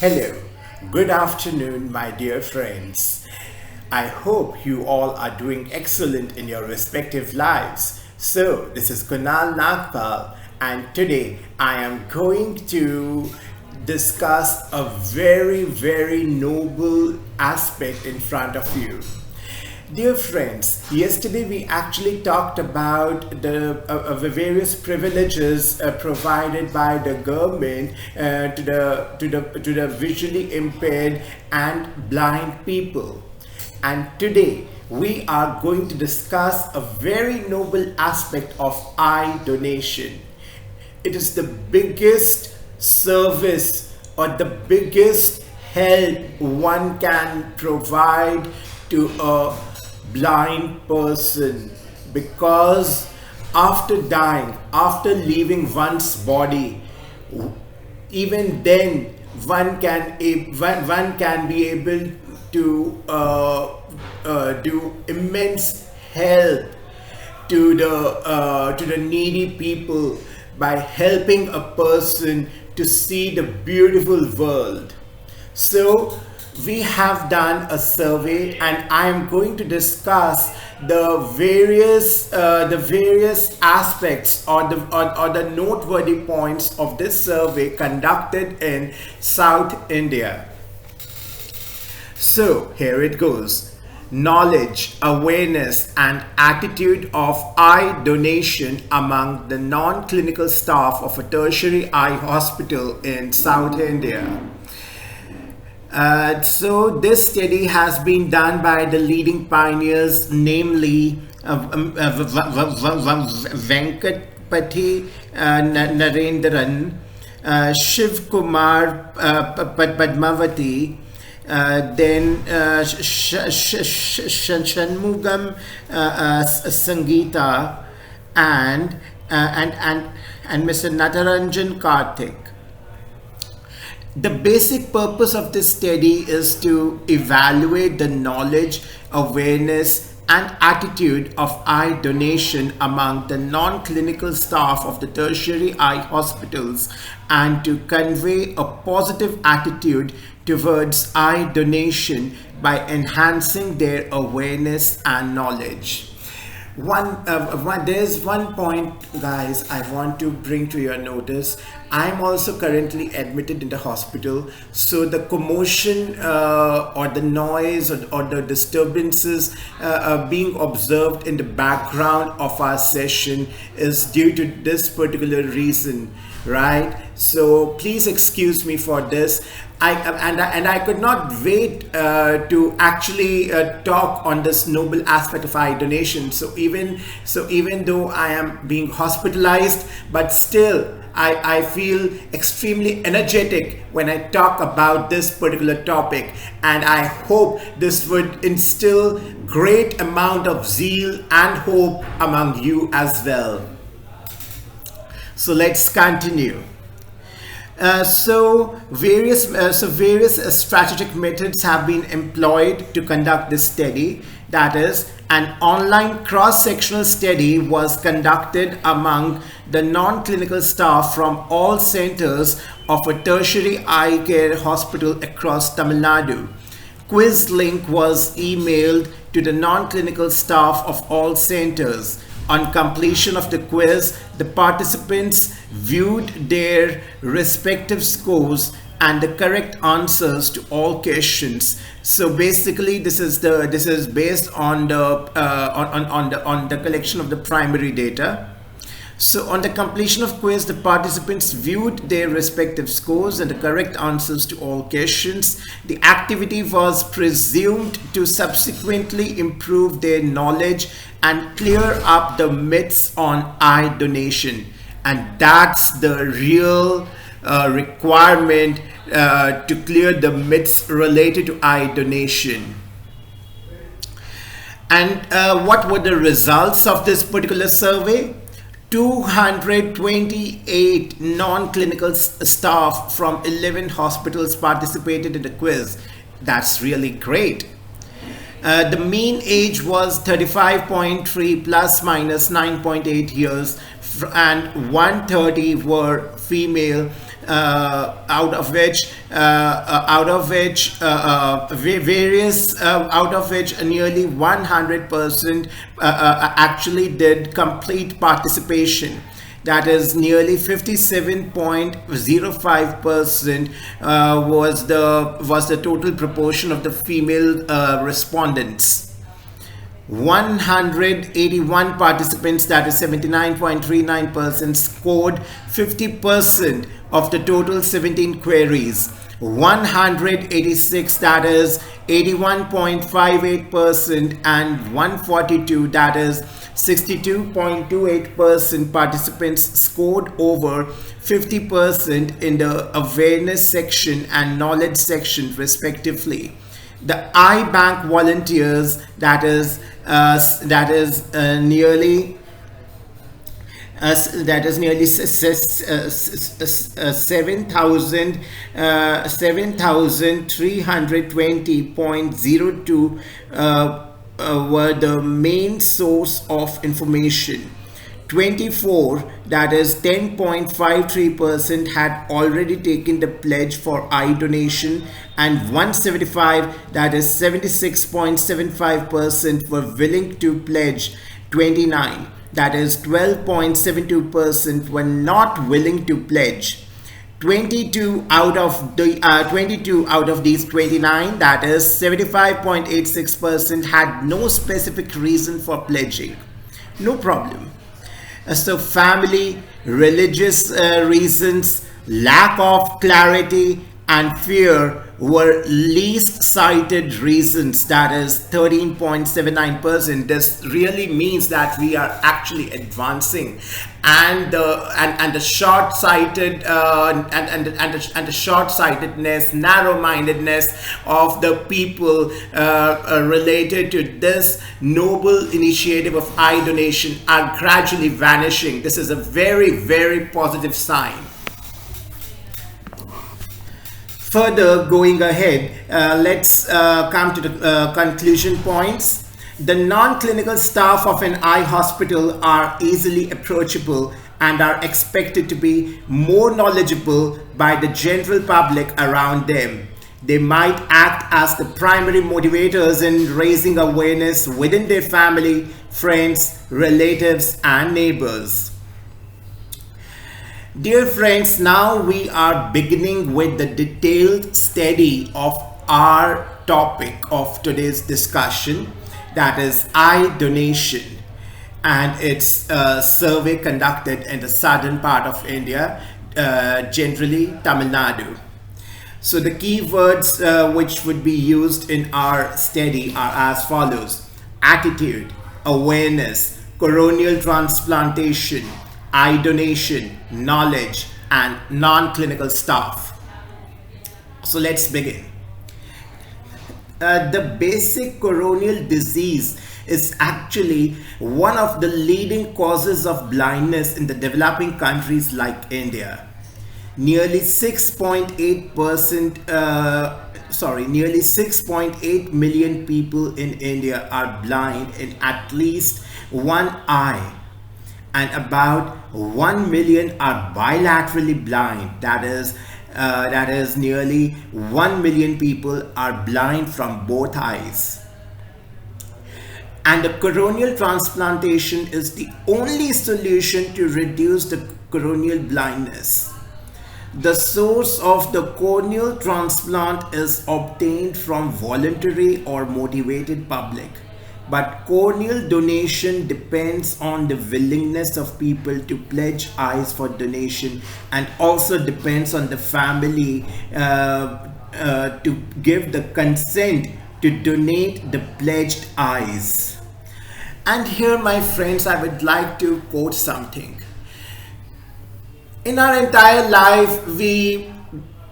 Hello, good afternoon, my dear friends. I hope you all are doing excellent in your respective lives. So, this is Kunal Nagpal, and today I am going to discuss a very noble aspect in front of you. Dear friends, yesterday we actually talked about the various privileges provided by the government to the visually impaired and blind people. And today we are going to discuss a very noble aspect of eye donation. It is the biggest service or the biggest help one can provide to a blind person, because after dying, after leaving one's body, even then one can be able to do immense help to the needy people by helping a person to see the beautiful world. So we have done a survey, and I am going to discuss the various aspects or the noteworthy points of this survey conducted in South India. So here it goes. Knowledge, awareness, and attitude of eye donation among the non-clinical staff of a tertiary eye hospital in South India. So this study has been done by the leading pioneers, namely Venkatpati Narendran, Shiv Kumar Padmavati, then Shanmugam Sangeeta, and Mr. Nataranjan Karthik. The basic purpose of this study is to evaluate the knowledge, awareness, and attitude of eye donation among the non-clinical staff of the tertiary eye hospitals, and to convey a positive attitude towards eye donation by enhancing their awareness and knowledge. There's one point, guys, I want to bring to your notice. I'm also currently admitted in the hospital, so the commotion or the noise or the disturbances being observed in the background of our session is due to this particular reason, right? So please excuse me for this. I could not wait to actually talk on this noble aspect of eye donation. So even though I am being hospitalized, but still I feel extremely energetic when I talk about this particular topic, and I hope this would instill great amount of zeal and hope among you as well. So let's continue. Various strategic methods have been employed to conduct this study. That is, an online cross-sectional study was conducted among the non-clinical staff from all centers of a tertiary eye care hospital across Tamil Nadu. Quiz link was emailed to the non-clinical staff of all centers. On completion of the quiz, the participants viewed their respective scores and the correct answers to all questions. So basically, this is based on the collection of the primary data. So on the completion of quiz, the participants viewed their respective scores and the correct answers to all questions. The activity was presumed to subsequently improve their knowledge and clear up the myths on eye donation. And that's the real requirement to clear the myths related to eye donation. And what were the results of this particular survey? 228 non-clinical staff from 11 hospitals participated in the quiz. That's really great. The mean age was 35.3 plus minus 9.8 years, and 130 were female out of which nearly 100% actually did complete participation. That is nearly 57.05% was the total proportion of the female respondents. 181 participants, that is 79.39%, scored 50% of the total 17 queries. 186, that is 81.58%, and 142, that is 62.28% participants scored over 50% in the awareness section and knowledge section respectively. The iBank volunteers, that is nearly 7,320.02 were the main source of information. 24, that is 10.53%, had already taken the pledge for eye donation, and 175, that is 76.75%, were willing to pledge. 29, that is 12.72%, were not willing to pledge. 22 out of these 29, that is 75.86%, had no specific reason for pledging. No problem. So family, religious reasons, lack of clarity, and fear were least cited reasons, that is 13.79%. This really means that we are actually advancing, and the short-sighted and the short-sightedness, narrow-mindedness of the people related to this noble initiative of eye donation are gradually vanishing. This is a very, very positive sign. Further going ahead, let's come to the conclusion points. The non-clinical staff of an eye hospital are easily approachable and are expected to be more knowledgeable by the general public around them. They might act as the primary motivators in raising awareness within their family, friends, relatives, and neighbors. Dear friends, now we are beginning with the detailed study of our topic of today's discussion, that is eye donation, and it's a survey conducted in the southern part of India, generally Tamil Nadu. So the keywords which would be used in our study are as follows: attitude, awareness, corneal transplantation, eye donation, knowledge, and non-clinical staff. So let's begin. The basic corneal disease is actually one of the leading causes of blindness in the developing countries like India. Nearly 6.8 million people in India are blind in at least one eye, and about 1 million are bilaterally blind. That is nearly 1 million people are blind from both eyes. And the corneal transplantation is the only solution to reduce the corneal blindness. The source of the corneal transplant is obtained from voluntary or motivated public. But corneal donation depends on the willingness of people to pledge eyes for donation, and also depends on the family to give the consent to donate the pledged eyes. And here, my friends, I would like to quote something. In our entire life, we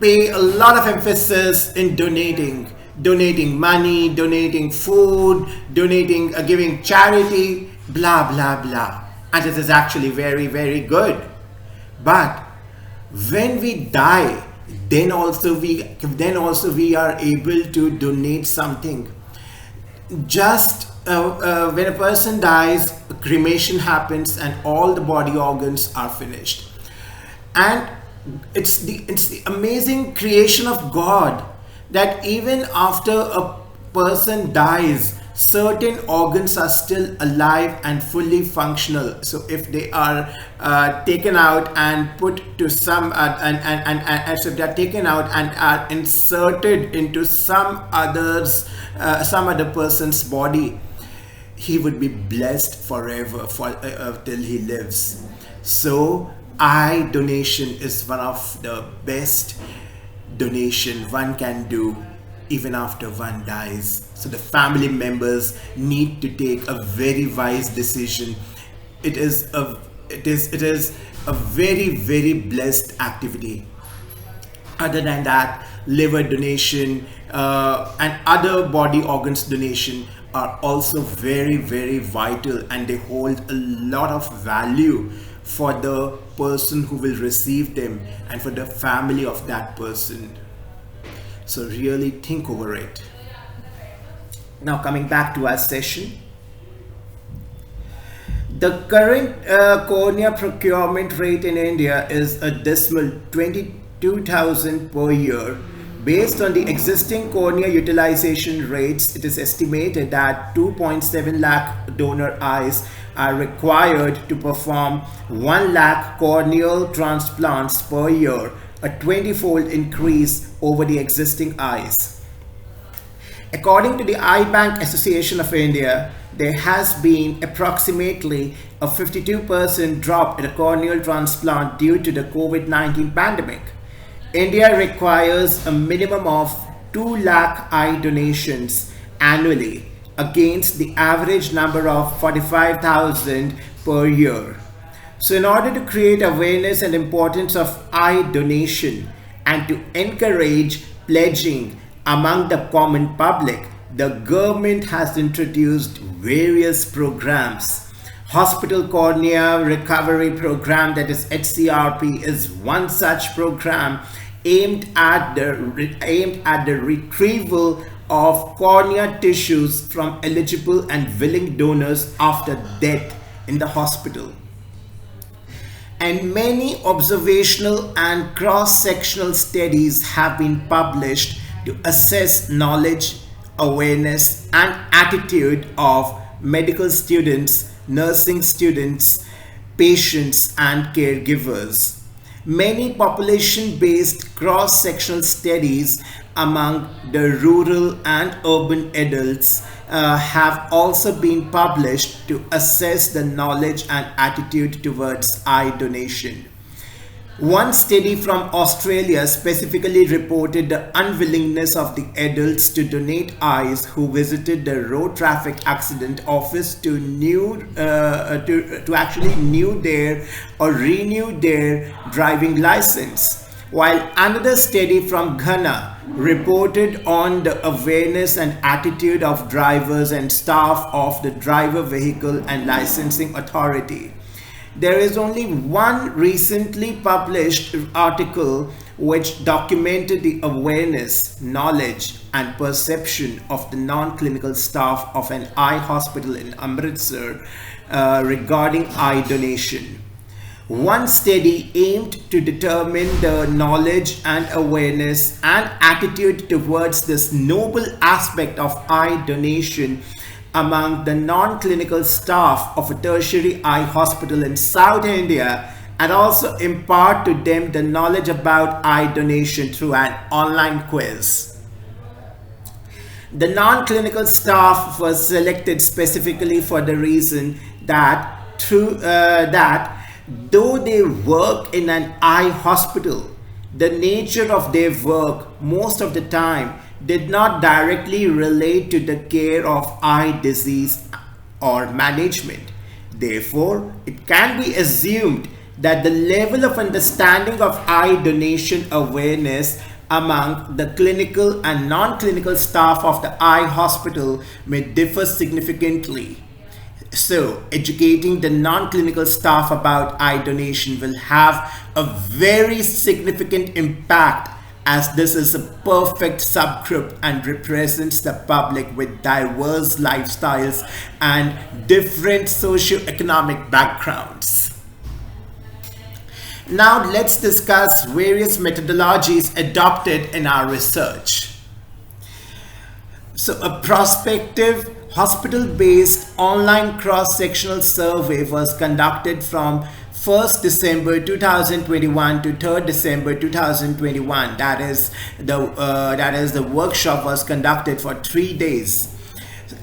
pay a lot of emphasis in donating money, donating food, giving charity, blah blah blah, and this is actually very, very good. But when we die, then also we are able to donate something. Just when a person dies, cremation happens and all the body organs are finished, and it's the amazing creation of God that even after a person dies, certain organs are still alive and fully functional. So if they are taken out and put to some and so they are taken out and are inserted into some other person's body, he would be blessed forever for till he lives. So eye donation is one of the best donation one can do even after one dies. So the family members need to take a very wise decision. It is a very blessed activity. Other than that, liver donation and other body organs donation are also very vital, and they hold a lot of value for the person who will receive them and for the family of that person. So really think over it. Now coming back to our session, the current cornea procurement rate in India is a dismal 22,000 per year. Based on the existing cornea utilization rates, it is estimated that 2.7 lakh donor eyes are required to perform 1 lakh corneal transplants per year, a 20-fold increase over the existing eyes. According to the Eye Bank Association of India, there has been approximately a 52% drop in a corneal transplant due to the COVID-19 pandemic. India requires a minimum of 2 lakh eye donations annually against the average number of 45,000 per year. So in order to create awareness and importance of eye donation and to encourage pledging among the common public, the government has introduced various programs. Hospital Cornea Recovery Program, that is HCRP, is one such program aimed at the retrieval of cornea tissues from eligible and willing donors after death in the hospital. And many observational and cross-sectional studies have been published to assess knowledge, awareness, and attitude of medical students, nursing students, patients, and caregivers. Many population-based cross-sectional studies among the rural and urban adults have also been published to assess the knowledge and attitude towards eye donation. One study from Australia specifically reported the unwillingness of the adults to donate eyes who visited the road traffic accident office to actually renew their driving license. While another study from Ghana reported on the awareness and attitude of drivers and staff of the Driver Vehicle and Licensing Authority. There is only one recently published article which documented the awareness, knowledge, and perception of the non-clinical staff of an eye hospital in Amritsar regarding eye donation. One study aimed to determine the knowledge and awareness and attitude towards this noble aspect of eye donation among the non-clinical staff of a tertiary eye hospital in South India, and also impart to them the knowledge about eye donation through an online quiz. The non-clinical staff was selected specifically for the reason that though they work in an eye hospital, the nature of their work most of the time did not directly relate to the care of eye disease or management. Therefore, it can be assumed that the level of understanding of eye donation awareness among the clinical and non-clinical staff of the eye hospital may differ significantly. So, educating the non-clinical staff about eye donation will have a very significant impact, as this is a perfect subgroup and represents the public with diverse lifestyles and different socio-economic backgrounds. Now let's discuss various methodologies adopted in our research. So a prospective hospital-based online cross-sectional survey was conducted from 1st December 2021 to 3rd December 2021. That is the workshop was conducted for 3 days.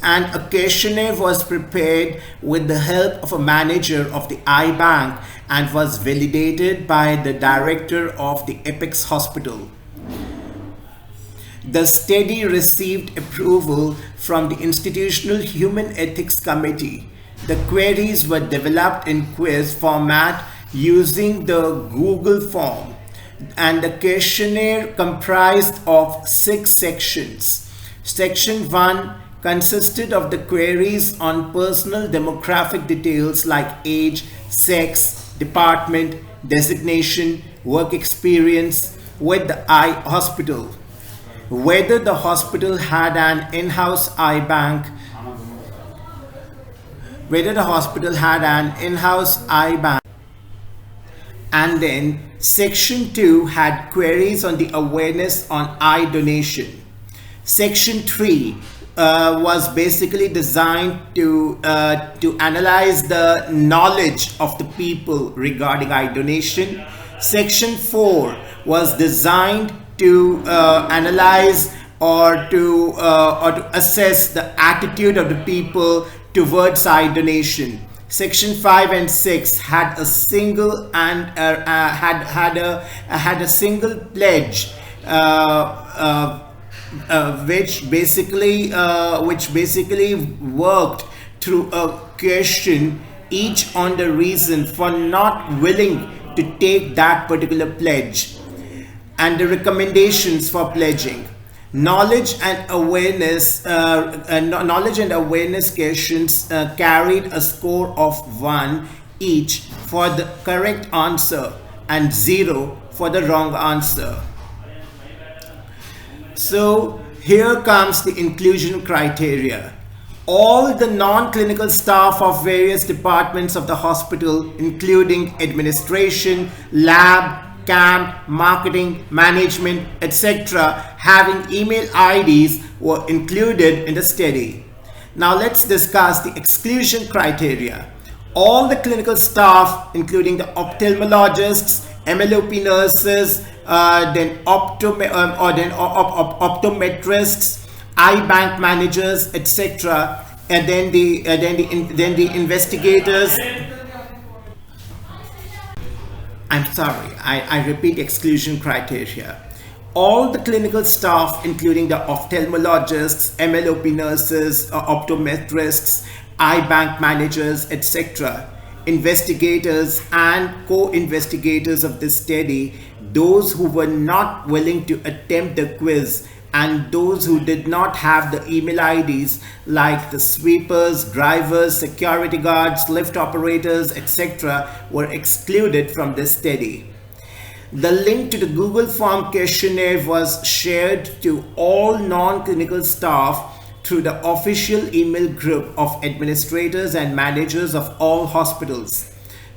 And a questionnaire was prepared with the help of a manager of the iBank and was validated by the director of the Apex Hospital. The study received approval from the Institutional Human Ethics Committee. The queries were developed in quiz format using the Google form, and the questionnaire comprised of 6 sections. Section 1 consisted of the queries on personal demographic details like age, sex, department, designation, work experience with the eye hospital, whether the hospital had an in-house iBank, and then section 2 had queries on the awareness on eye donation. Section 3 was basically designed to analyze the knowledge of the people regarding eye donation. Section 4 was designed to analyze or to assess the attitude of the people towards eye donation. Section 5 and 6 had a single and had a single pledge, which basically worked through a question each on the reason for not willing to take that particular pledge and the recommendations for pledging. Knowledge and awareness questions carried a score of 1 each for the correct answer and 0 for the wrong answer. So here comes the inclusion criteria. All the non-clinical staff of various departments of the hospital, including administration, lab, camp, marketing, management, etc., having email IDs were included in the study. Now let's discuss the exclusion criteria. All the clinical staff, including the ophthalmologists, MLOP nurses, optometrists, eye bank managers, etc., and then the investigators. I'm sorry, I repeat exclusion criteria. All the clinical staff, including the ophthalmologists, MLOP nurses, optometrists, eye bank managers, etc., investigators and co-investigators of this study, those who were not willing to attempt the quiz, and those who did not have the email IDs like the sweepers, drivers, security guards, lift operators, etc., were excluded from this study. The link to the Google Form questionnaire was shared to all non-clinical staff through the official email group of administrators and managers of all hospitals.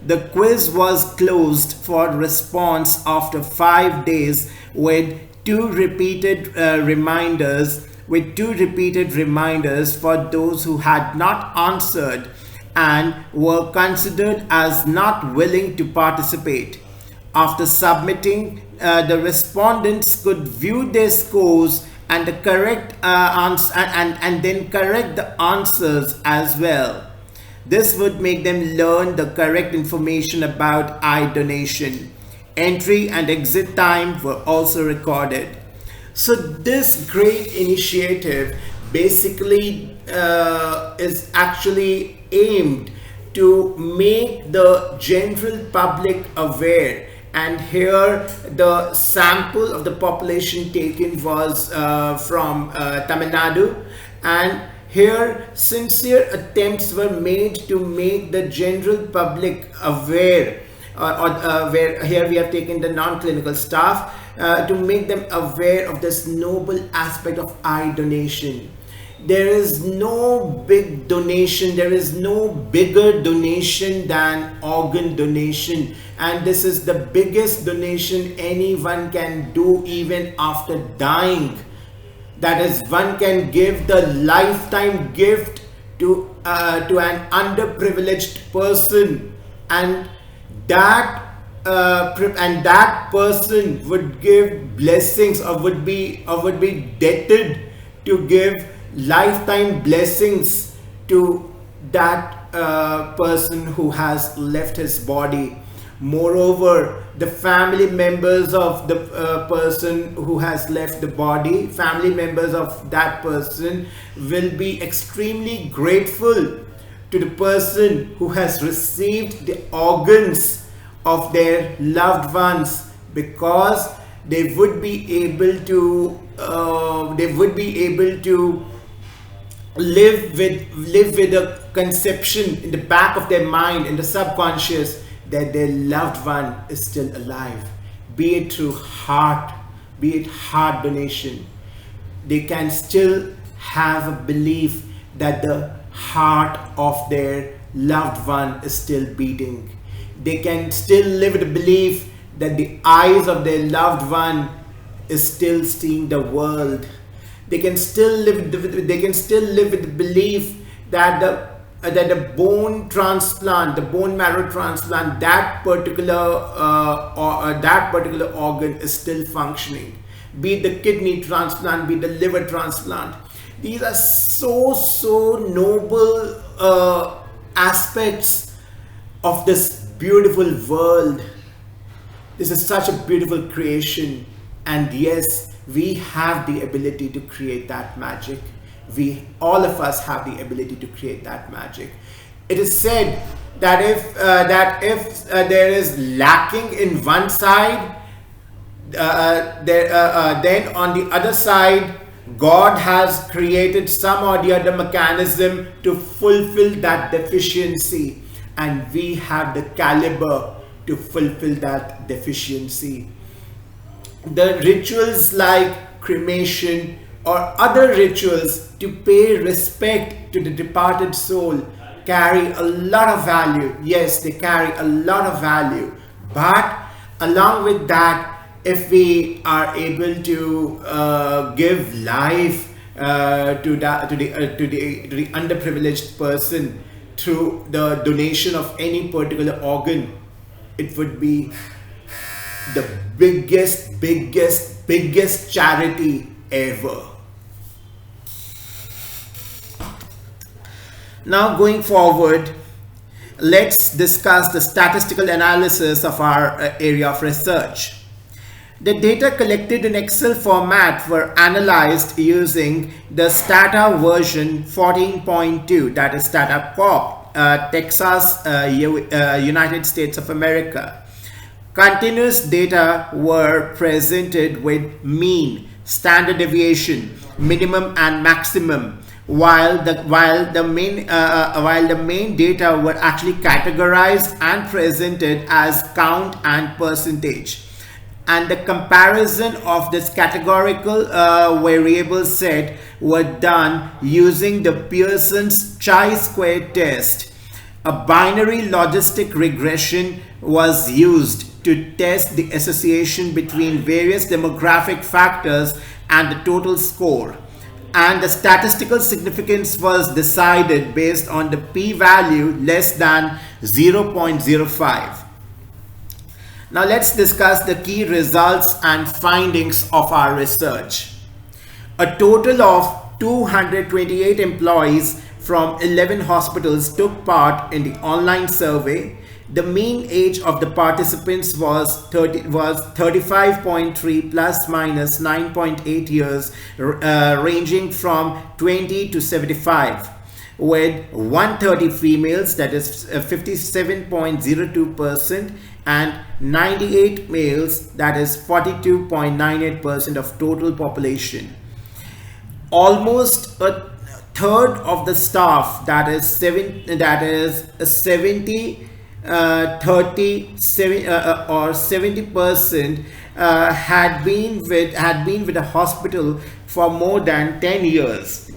The quiz was closed for response after 5 days with two repeated reminders for those who had not answered and were considered as not willing to participate. After submitting, the respondents could view their scores and the correct answer and then correct the answers as well. This would make them learn the correct information about eye donation. Entry and exit time were also recorded. So this great initiative basically is actually aimed to make the general public aware. And here the sample of the population taken was from Tamil Nadu, and here sincere attempts were made to make the general public aware, where here we have taken the non-clinical staff to make them aware of this noble aspect of eye donation. There is no big donation, there is no bigger donation than organ donation, and this is the biggest donation anyone can do even after dying. That is, one can give the lifetime gift to an underprivileged person, and that person would give blessings, or would be debted to give lifetime blessings to that person who has left his body. Moreover, the family members of the person who has left the body, family members of that person, will be extremely grateful to the person who has received the organs of their loved ones, because they would be able to live with a conception in the back of their mind, in the subconscious, that their loved one is still alive, be it through heart, be it heart donation. They can still have a belief that the heart of their loved one is still beating. They can still live with the belief that the eyes of their loved one is still seeing the world. They can still live with the belief that the bone transplant, the bone marrow transplant, that particular organ is still functioning. Be it the kidney transplant, be it the liver transplant. These are so noble aspects of this beautiful world. This is such a beautiful creation, and yes, we have the ability to create that magic. All of us have the ability to create that magic. It is said that if there is lacking in one side, then on the other side, God has created some or the other mechanism to fulfill that deficiency, and we have the caliber to fulfill that deficiency. The rituals like cremation or other rituals to pay respect to the departed soul carry a lot of value. Yes, they carry a lot of value. But along with that, if we are able to give life to the underprivileged person through the donation of any particular organ, it would be the biggest charity ever. Now, going forward, let's discuss the statistical analysis of our area of research. The data collected in Excel format were analyzed using the Stata version 14.2, that is Stata Corp, Texas, United States of America. Continuous data were presented with mean, standard deviation, minimum and maximum, while the main data were actually categorized and presented as count and percentage. And the comparison of this categorical variable set were done using the Pearson's chi-square test. A binary logistic regression was used to test the association between various demographic factors and the total score. And the statistical significance was decided based on the p-value less than 0.05. Now let's discuss the key results and findings of our research. A total of 228 employees from 11 hospitals took part in the online survey. The mean age of the participants was 35.3 plus minus 9.8 years, ranging from 20 to 75, with 130 females, that is 57.02%, and 98 males, that is 42.98% of total population. Almost a third of the staff, that is 70 or 70%, had been with a hospital for more than 10 years.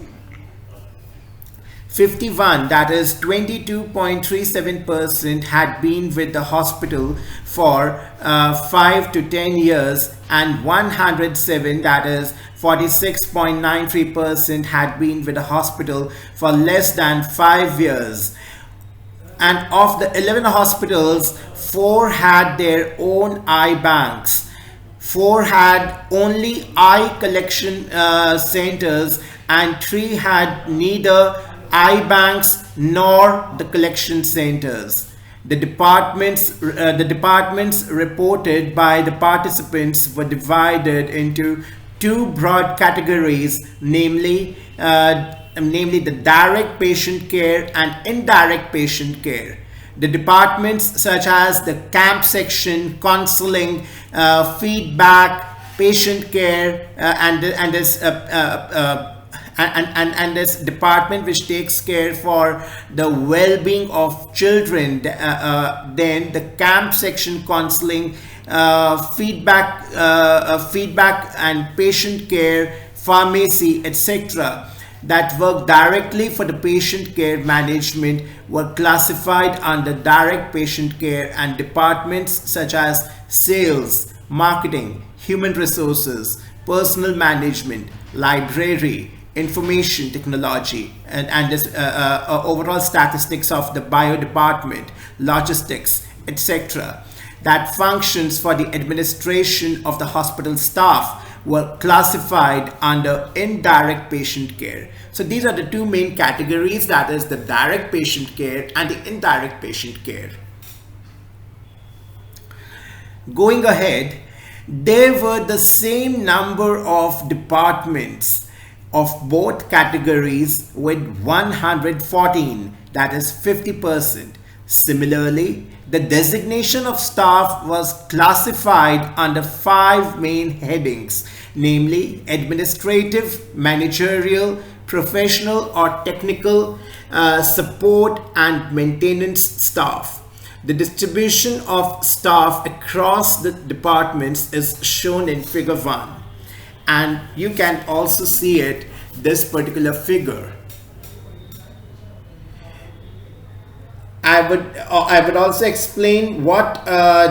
51, that is 22.37%, had been with the hospital for 5 to 10 years, and 107, that is 46.93%, had been with the hospital for less than 5 years. And of the 11 hospitals, 4 had their own eye banks. 4 had only eye collection centers, and 3 had neither eye banks nor the collection centers. The departments reported by the participants were divided into 2 broad categories, namely the direct patient care and indirect patient care. The departments such as the camp section, counseling, feedback, patient care, and this department which takes care for the well-being of children, then the camp section, counseling, feedback and patient care, pharmacy, etc., that work directly for the patient care management were classified under direct patient care, and departments such as sales, marketing, human resources, personal management, library, information technology, and this overall statistics of the bio department, logistics, etc., that functions for the administration of the hospital staff were classified under indirect patient care. So these are the 2 main categories, that is the direct patient care and the indirect patient care. Going ahead, there were the same number of departments of both categories with 114, that is 50%. Similarly, the designation of staff was classified under 5 main headings, namely administrative, managerial, professional or technical, support and maintenance staff. The distribution of staff across the departments is shown in figure 1, and you can also see it, this particular figure. I would also explain what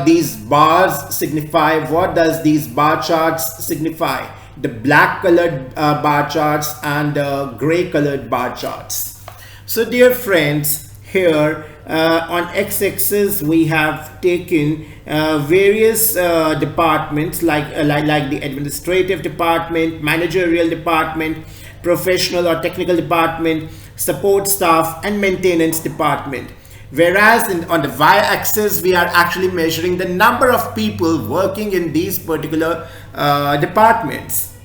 these bars signify. What does these bar charts signify? The black colored bar charts and the gray colored bar charts. So dear friends, here on x-axis we have taken various departments like the administrative department, managerial department, professional or technical department, support staff and maintenance department. Whereas on the y-axis we are actually measuring the number of people working in these particular departments.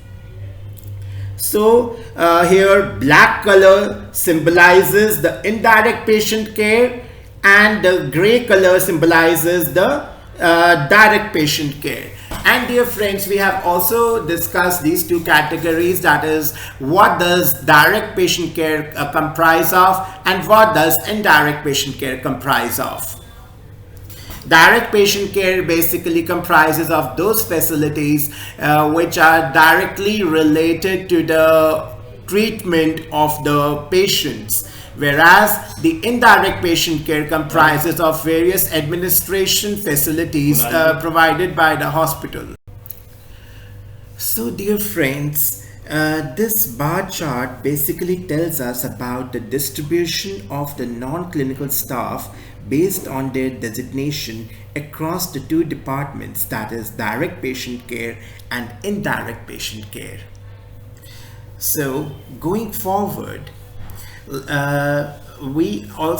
So here black color symbolizes the indirect patient care and the gray color symbolizes the direct patient care. And dear friends, we have also discussed these 2 categories, that is what does direct patient care comprise of and what does indirect patient care comprise of. Direct patient care basically comprises of those facilities which are directly related to the treatment of the patients, whereas the indirect patient care comprises of various administration facilities provided by the hospital. So dear friends, this bar chart basically tells us about the distribution of the non-clinical staff based on their designation across the 2 departments, that is direct patient care and indirect patient care. So going forward, we will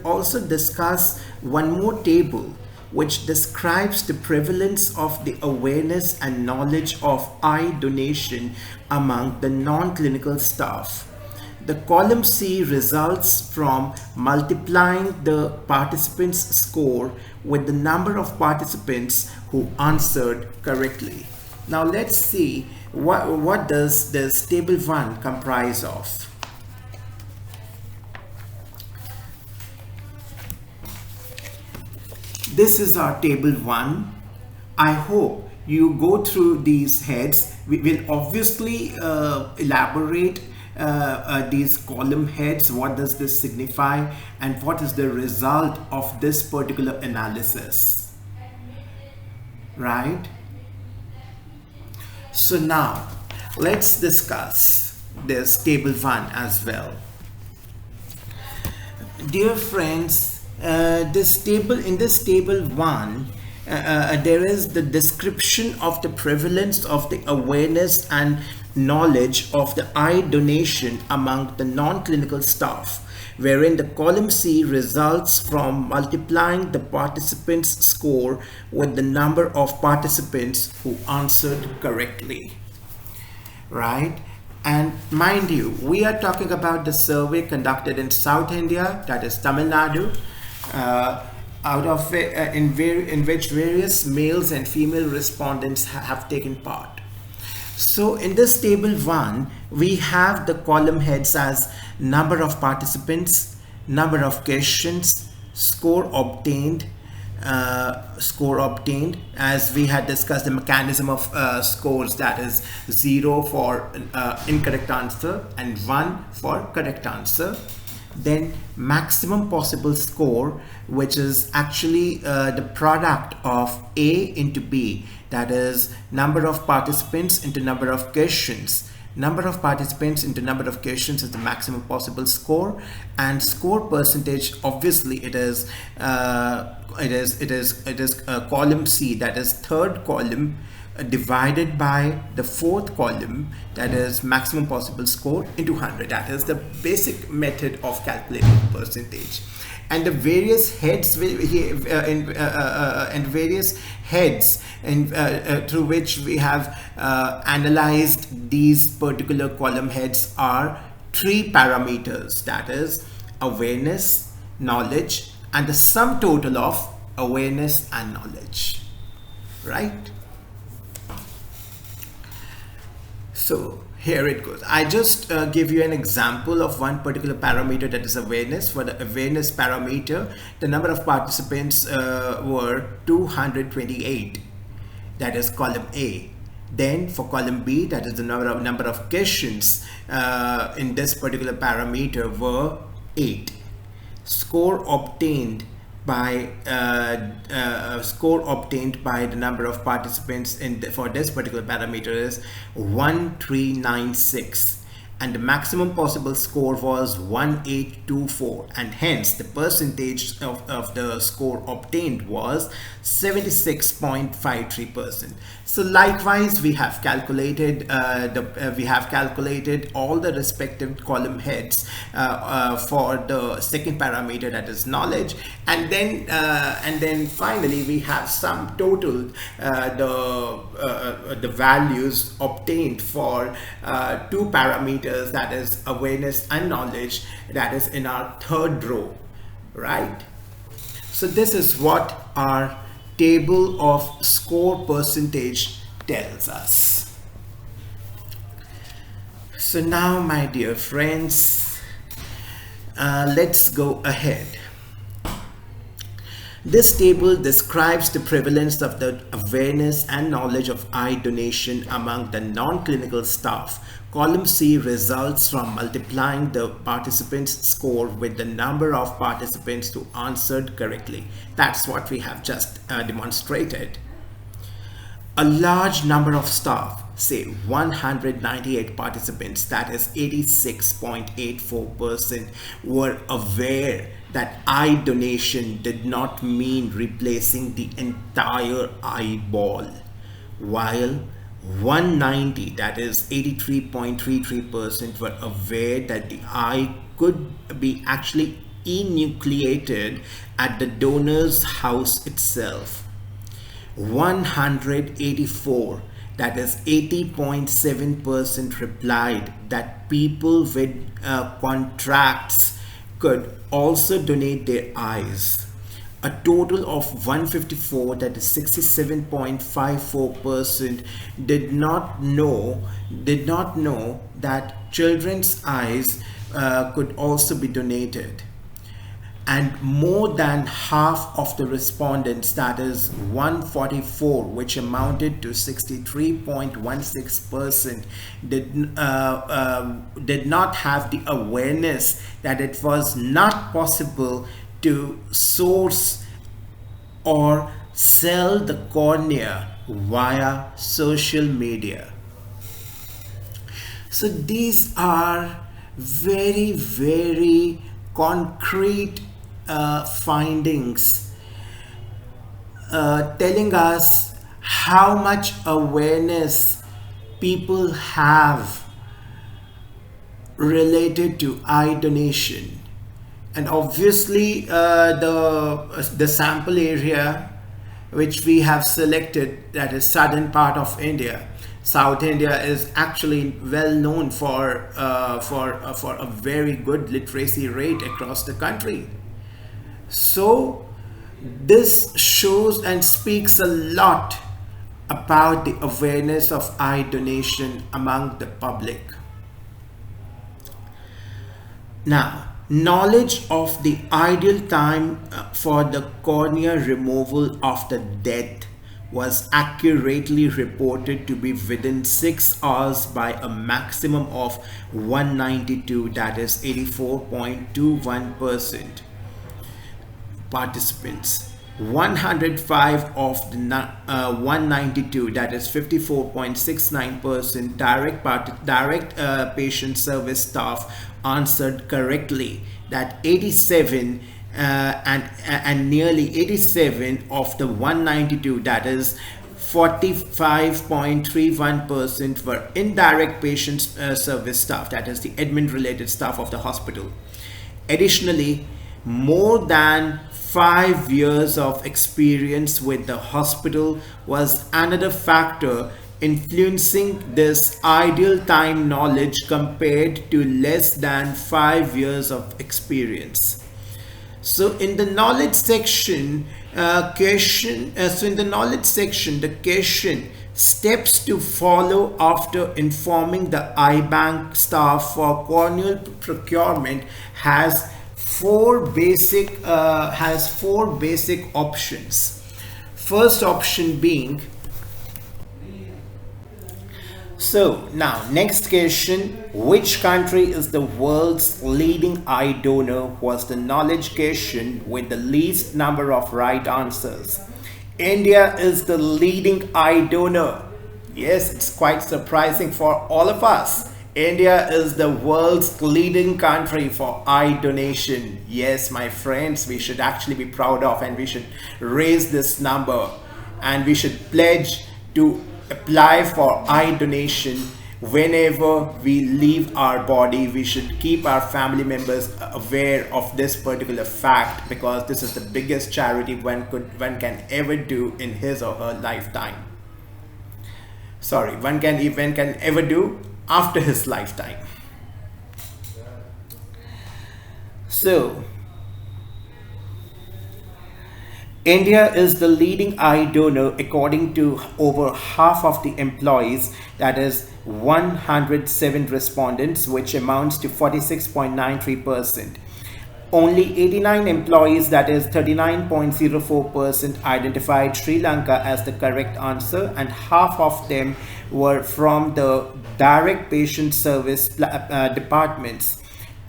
also discuss one more table which describes the prevalence of the awareness and knowledge of eye donation among the non-clinical staff. The column C results from multiplying the participants' score with the number of participants who answered correctly. Now let's see what does this table 1 comprise of. This is our table 1. I hope you go through these heads. We will obviously elaborate these column heads, what does this signify, and what is the result of this particular analysis, right? So now let's discuss this table 1 as well. Dear friends, in this table 1, there is the description of the prevalence of the awareness and knowledge of the eye donation among the non-clinical staff, wherein the column C results from multiplying the participants' score with the number of participants who answered correctly, right? And mind you, we are talking about the survey conducted in South India, that is Tamil Nadu, in which various males and female respondents have taken part. So in this table 1, we have the column heads as number of participants, number of questions, score obtained, as we had discussed the mechanism of scores, that is 0 for incorrect answer and 1 for correct answer. Then maximum possible score, which is actually the product of A into B, that is number of participants into number of questions. Number of participants into number of questions is the maximum possible score, and score percentage, obviously it is column C, that is third column, divided by the fourth column, that is maximum possible score, into 100. That is the basic method of calculating percentage. And the various heads through which we have analyzed these particular column heads are 3 parameters, that is awareness, knowledge, and the sum total of awareness and knowledge, right? So here it goes. I just give you an example of one particular parameter, that is awareness. For the awareness parameter, the number of participants were 228, that is column A. Then for column B, that is the number of questions in this particular parameter were 8. Score obtained by the number of participants for this particular parameter is 1396, and the maximum possible score was 1824, and hence the percentage of the score obtained was 76.53%. So likewise, we have calculated all the respective column heads for the second parameter, that is knowledge, and then finally we have sum total the values obtained for 2 parameters, that is awareness and knowledge, that is in our third row, right? So this is what our table of score percentage tells us. So now, my dear friends, let's go ahead. This table describes the prevalence of the awareness and knowledge of eye donation among the non-clinical staff. Column C results from multiplying the participants' score with the number of participants who answered correctly. That's what we have just demonstrated. A large number of staff, say 198 participants, that is 86.84%, were aware that eye donation did not mean replacing the entire eyeball, while 190, that is 83.33%, were aware that the eye could be actually enucleated at the donor's house itself. 184, that is 80.7%, replied that people with contracts could also donate their eyes. A total of 154, that is 67.54%, did not know that children's eyes could also be donated. and more than half of the respondents, that is 144, which amounted to 63.16%, did not have the awareness that it was not possible to source or sell the cornea via social media. So these are very, very concrete findings telling us how much awareness people have related to eye donation. And obviously the sample area which we have selected, that is southern part of India. South India is actually well known for a very good literacy rate across the country. So this shows and speaks a lot about the awareness of eye donation among the public. Now, knowledge of the ideal time for the cornea removal after death was accurately reported to be within 6 hours by a maximum of 192, that is 84.21% participants. 105 of the 192, that is 54.69%, direct patient service staff answered correctly. That 87 and nearly 87 of the 192, that is 45.31%, were indirect patient service staff, that is the admin related staff of the hospital. Additionally, more than 5 years of experience with the hospital was another factor influencing this ideal time knowledge compared to less than 5 years of experience. So in the knowledge section, the question steps to follow after informing the eye bank staff for corneal procurement has four basic options. First option being, so now next question, which country is the world's leading eye donor, was the knowledge question with the least number of right answers. India is the leading eye donor. Yes, it's quite surprising for all of us. India is the world's leading country for eye donation. Yes, my friends, we should actually be proud of, and we should raise this number, and we should pledge to apply for eye donation whenever we leave our body. We should keep our family members aware of this particular fact, because this is the biggest charity one can ever do in his or her lifetime. Sorry, one can ever do after his lifetime. So India is the leading eye donor according to over half of the employees, that is 107 respondents, which amounts to 46.93%. Only 89 employees, that is 39.04%, identified Sri Lanka as the correct answer, and half of them were from the direct patient service departments.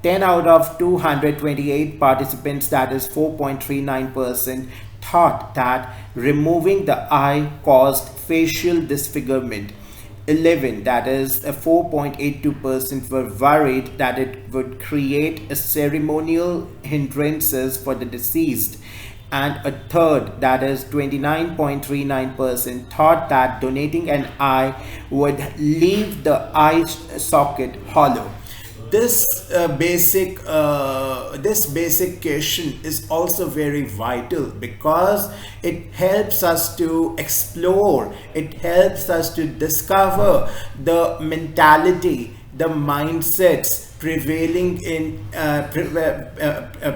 10 out of 228 participants, that is 4.39%, thought that removing the eye caused facial disfigurement. 11, that is 4.82%, were worried that it would create a ceremonial hindrances for the deceased, and a third, that is 29.39%, thought that donating an eye would leave the eye socket hollow. This basic question is also very vital, because it helps us to explore, it helps us to discover the mentality, the mindsets prevailing in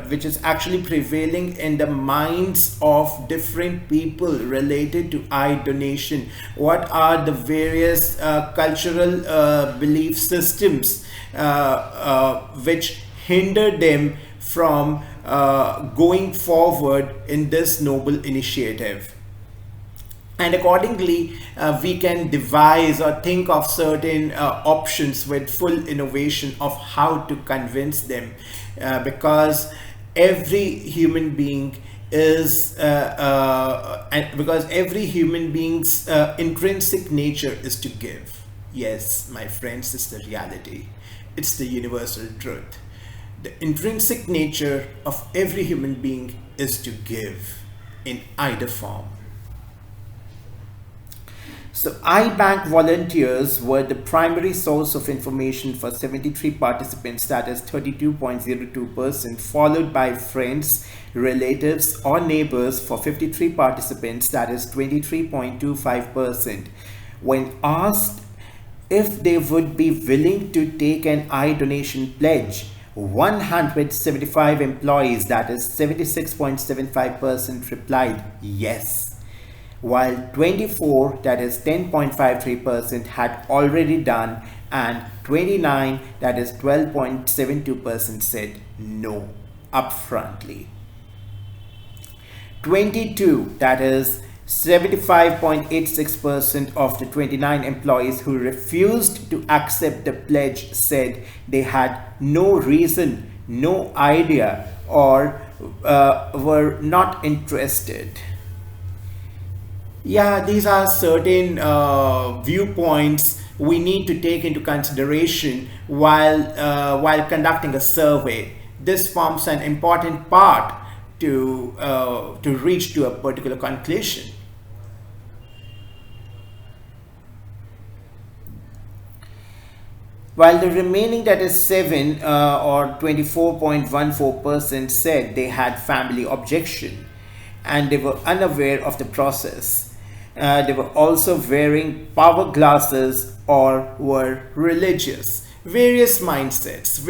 which is actually prevailing in the minds of different people related to eye donation. What are the various cultural belief systems which hinder them from going forward in this noble initiative. And accordingly, we can devise or think of certain options with full innovation of how to convince them, because every human being is and because every human being's intrinsic nature is to give. Yes, my friends, it's the reality. It's the universal truth. The intrinsic nature of every human being is to give in either form. So iBank volunteers were the primary source of information for 73 participants, that is 32.02%, followed by friends, relatives or neighbors for 53 participants, that is 23.25%. When asked if they would be willing to take an eye donation pledge, 175 employees, that is 76.75%, replied yes, while 24, that is 10.53%, had already done, and 29, that is 12.72%, said no upfrontly. 22, that is 75.86% of the 29 employees who refused to accept the pledge said they had no reason, no idea, or were not interested. Yeah, these are certain viewpoints we need to take into consideration while conducting a survey. This forms an important part to reach to a particular conclusion. While the remaining, that is 7 or 24.14%, said they had family objection and they were unaware of the process. They were also wearing power glasses or were religious. Various mindsets.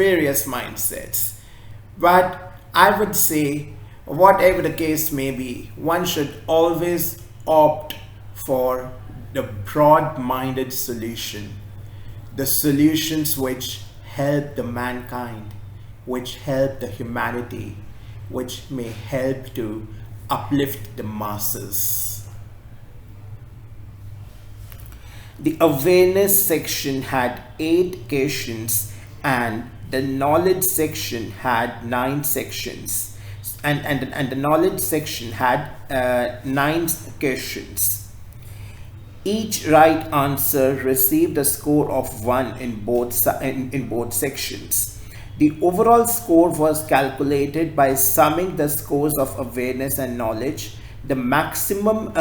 But I would say, whatever the case may be, one should always opt for the broad-minded solution. The solutions which help the mankind, which help the humanity, which may help to uplift the masses. The awareness section had 8 questions and the knowledge section had 9 sections. And the knowledge section had 9 questions. Each right answer received a score of 1 in both sections. The overall score was calculated by summing the scores of awareness and knowledge. The maximum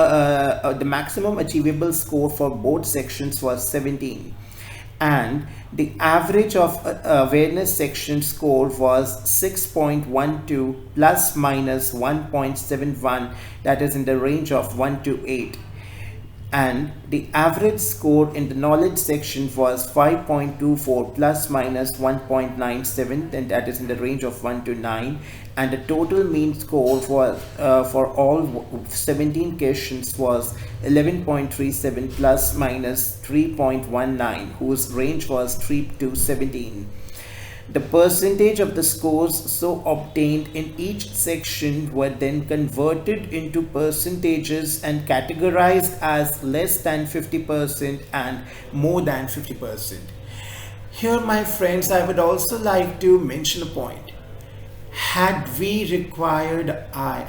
achievable score for both sections was 17, and the average of awareness section score was 6.12 plus minus 1.71, that is in the range of 1 to 8. And the average score in the knowledge section was 5.24 plus minus 1.97, and that is in the range of 1 to 9. And the total mean score for all 17 questions was 11.37 plus minus 3.19, whose range was 3 to 17. The percentage of the scores so obtained in each section were then converted into percentages and categorized as less than 50% and more than 50%. Here, my friends, I would also like to mention a point. Had we required an eye,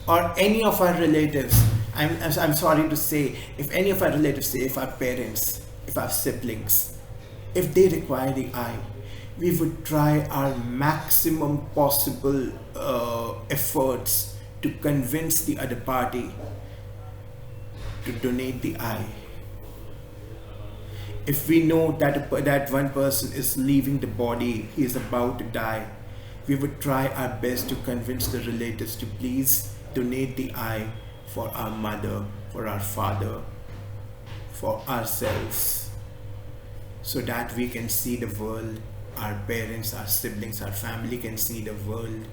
or any of our relatives, I'm sorry to say, if any of our relatives, say if our parents, if our siblings, if they require the eye, we would try our maximum possible efforts to convince the other party to donate the eye. If we know that that one person is leaving the body, he is about to die, we would try our best to convince the relatives to please donate the eye for our mother, for our father, for ourselves, so that we can see the world, our parents, our siblings, our family can see the world,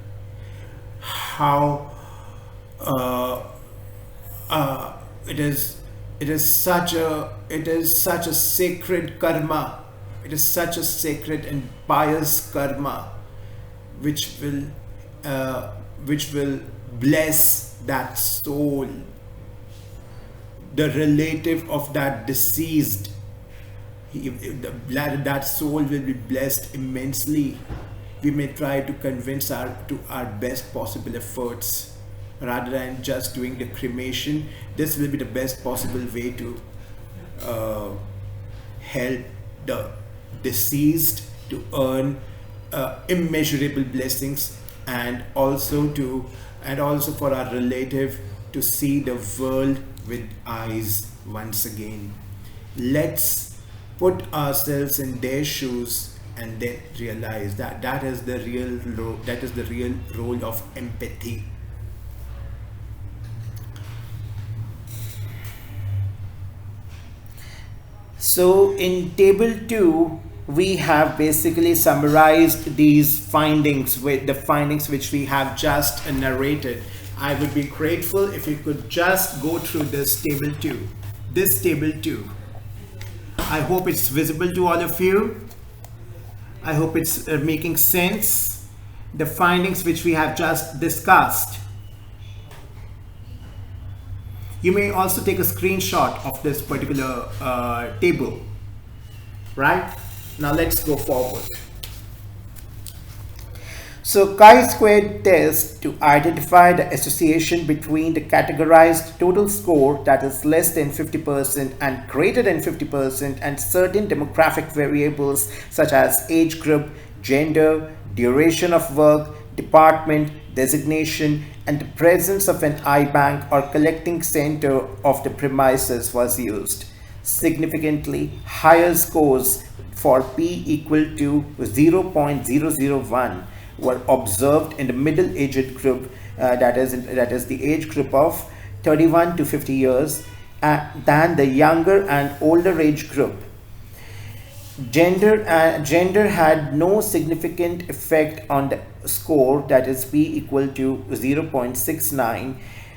how it is such a sacred karma, it is such a sacred and pious karma which will which will bless that soul, the relative of that deceased. That soul will be blessed immensely. We may try to convince our best possible efforts, rather than just doing the cremation. This will be the best possible way to help the deceased to earn immeasurable blessings, and also for our relative to see the world with eyes once again. Let's put ourselves in their shoes and then realize that that is the real role of empathy. So in table 2, we have basically summarized these findings with the findings which we have just narrated. I would be grateful if you could just go through this table 2. This table 2. I hope it's visible to all of you. I hope it's making sense. The findings which we have just discussed. You may also take a screenshot of this particular table. Right? Now let's go forward. So chi-squared test to identify the association between the categorized total score, that is less than 50% and greater than 50%, and certain demographic variables such as age group, gender, duration of work, department, designation, and the presence of an eye bank or collecting center of the premises was used. Significantly higher scores for P equal to 0.001 were observed in the middle-aged group, that is the age group of 31 to 50 years, than the younger and older age group. Gender had no significant effect on the score, that is P equal to 0.69.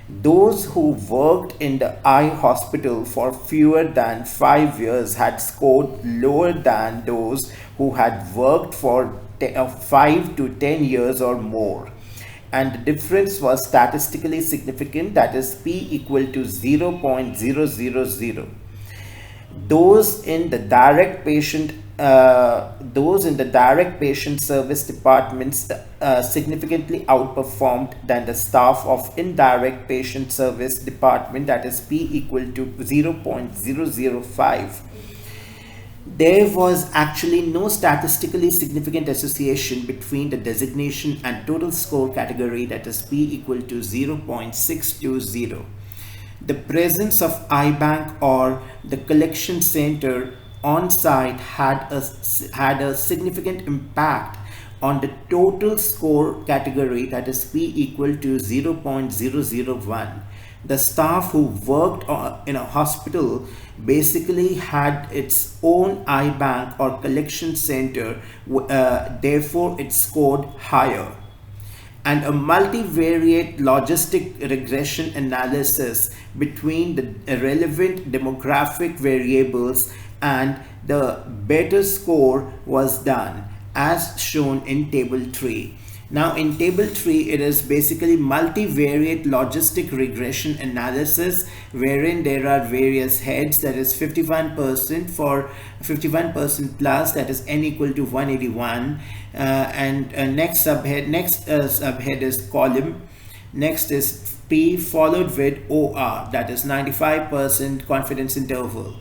Those who worked in the eye hospital for fewer than 5 years had scored lower than those who had worked for 5 to 10 years or more, and the difference was statistically significant, that is P equal to 0.000. Those in the direct patient service departments significantly outperformed than the staff of indirect patient service department, that is P equal to 0.005. There was actually no statistically significant association between the designation and total score category, that is P equal to 0.620. The presence of iBank or the collection center on site had a significant impact on the total score category, that is P equal to 0.001. The staff who worked in a hospital basically had its own eye bank or collection center, therefore it scored higher. And a multivariate logistic regression analysis between the relevant demographic variables and the better score was done, as shown in table 3. Now in table 3, it is basically multivariate logistic regression analysis, wherein there are various heads, that is 51% for 51% plus, that is n equal to 181, and next subhead is column. Next is P followed with OR, that is 95% confidence interval.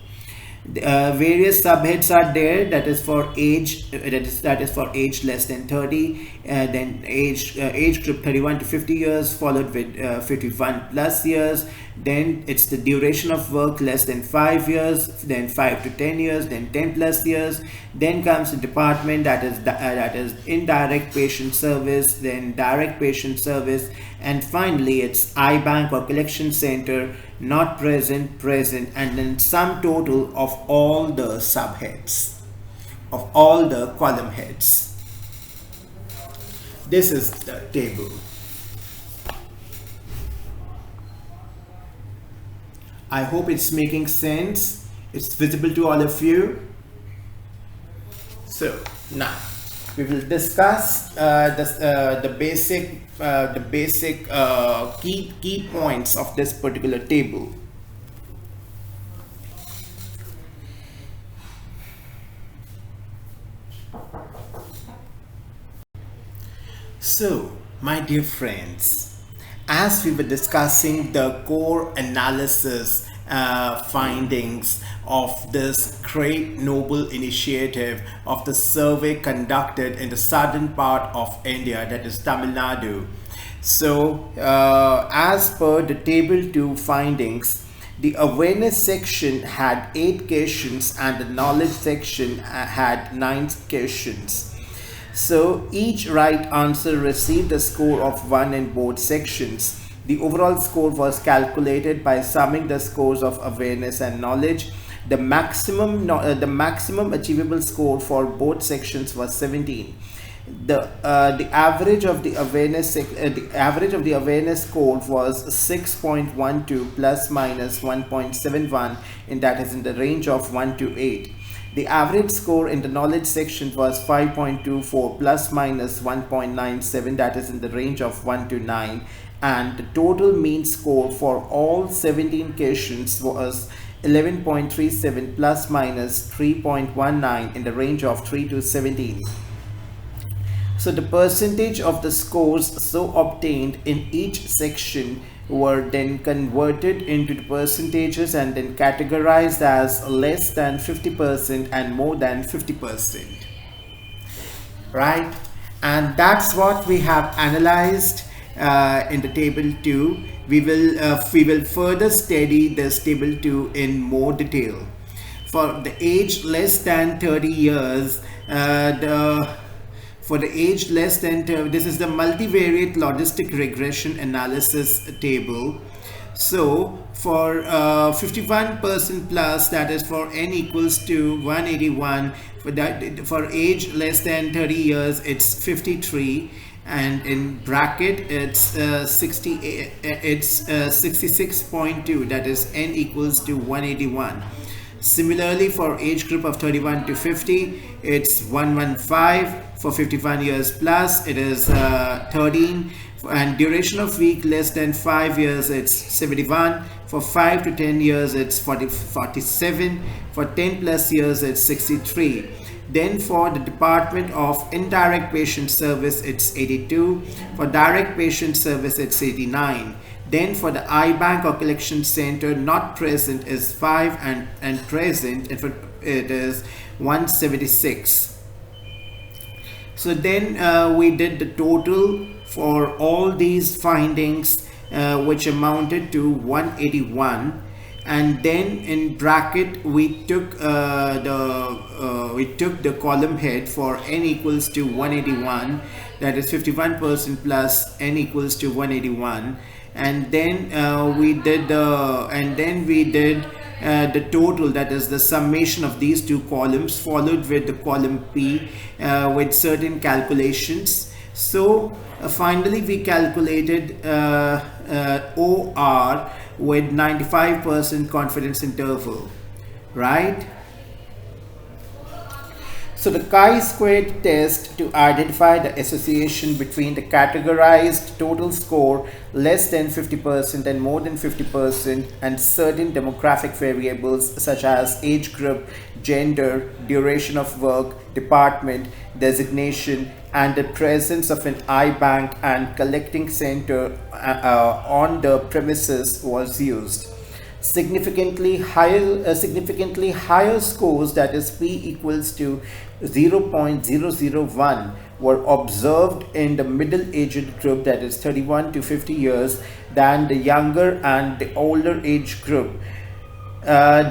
Various subheads are there, that is for age, that is for age less than 30, then age group 31 to 50 years followed with 51 plus years, then it's the duration of work less than 5 years, then 5 to 10 years, then 10 plus years, then comes the department, that is indirect patient service, then direct patient service, and finally it's iBank or collection center, not present, present, and then sum total of all the subheads, of all the column heads. This is the table. I hope it's making sense. It's visible to all of you. So now we will discuss the basic key points of this particular table. So, my dear friends, as we were discussing the core analysis findings of this great noble initiative of the survey conducted in the southern part of India, that is Tamil Nadu. So, as per the table 2 findings, the awareness section had 8 questions and the knowledge section had 9 questions. So each right answer received a score of 1 in both sections. The overall score was calculated by summing the scores of awareness and knowledge. The maximum achievable score for both sections was 17. The average of the awareness score was 6.12 plus minus 1.71, and that is in the range of 1 to 8. The average score in the knowledge section was 5.24 plus minus 1.97, that is in the range of 1 to 9, and the total mean score for all 17 questions was 11.37 plus minus 3.19 in the range of 3 to 17. So the percentage of the scores so obtained in each section were then converted into the percentages and then categorized as less than 50% and more than 50%. Right? And that's what we have analyzed in the table 2. We will further study this table 2 in more detail. For the age less than 30 years, this is the multivariate logistic regression analysis table. So for 51% plus, that is for n equals to 181, for age less than 30 years it's 53, and in bracket it's 66.2, that is n equals to 181. Similarly, for age group of 31 to 50, it's 115. For 51 years plus, it is 13. And duration of week less than 5 years, it's 71. For 5 to 10 years, it's 47. For 10 plus years, it's 63. Then for the Department of Indirect Patient Service, it's 82. For Direct Patient Service, it's 89. Then for the iBank or collection center, not present is 5, and present it is 176. So then we did the total for all these findings, which amounted to 181, and then in bracket we took the column head for n equals to 181, that is 51% plus n equals to 181. And then we did the total, that is the summation of these two columns, followed with the column P with certain calculations. So finally we calculated OR with 95% confidence interval, right? So the chi-squared test to identify the association between the categorized total score less than 50% and more than 50% and certain demographic variables such as age group, gender, duration of work, department, designation, and the presence of an iBank and collecting center on the premises was used. Significantly higher scores, that is P equals to 0.001, were observed in the middle-aged group, that is 31 to 50 years, than the younger and the older age group.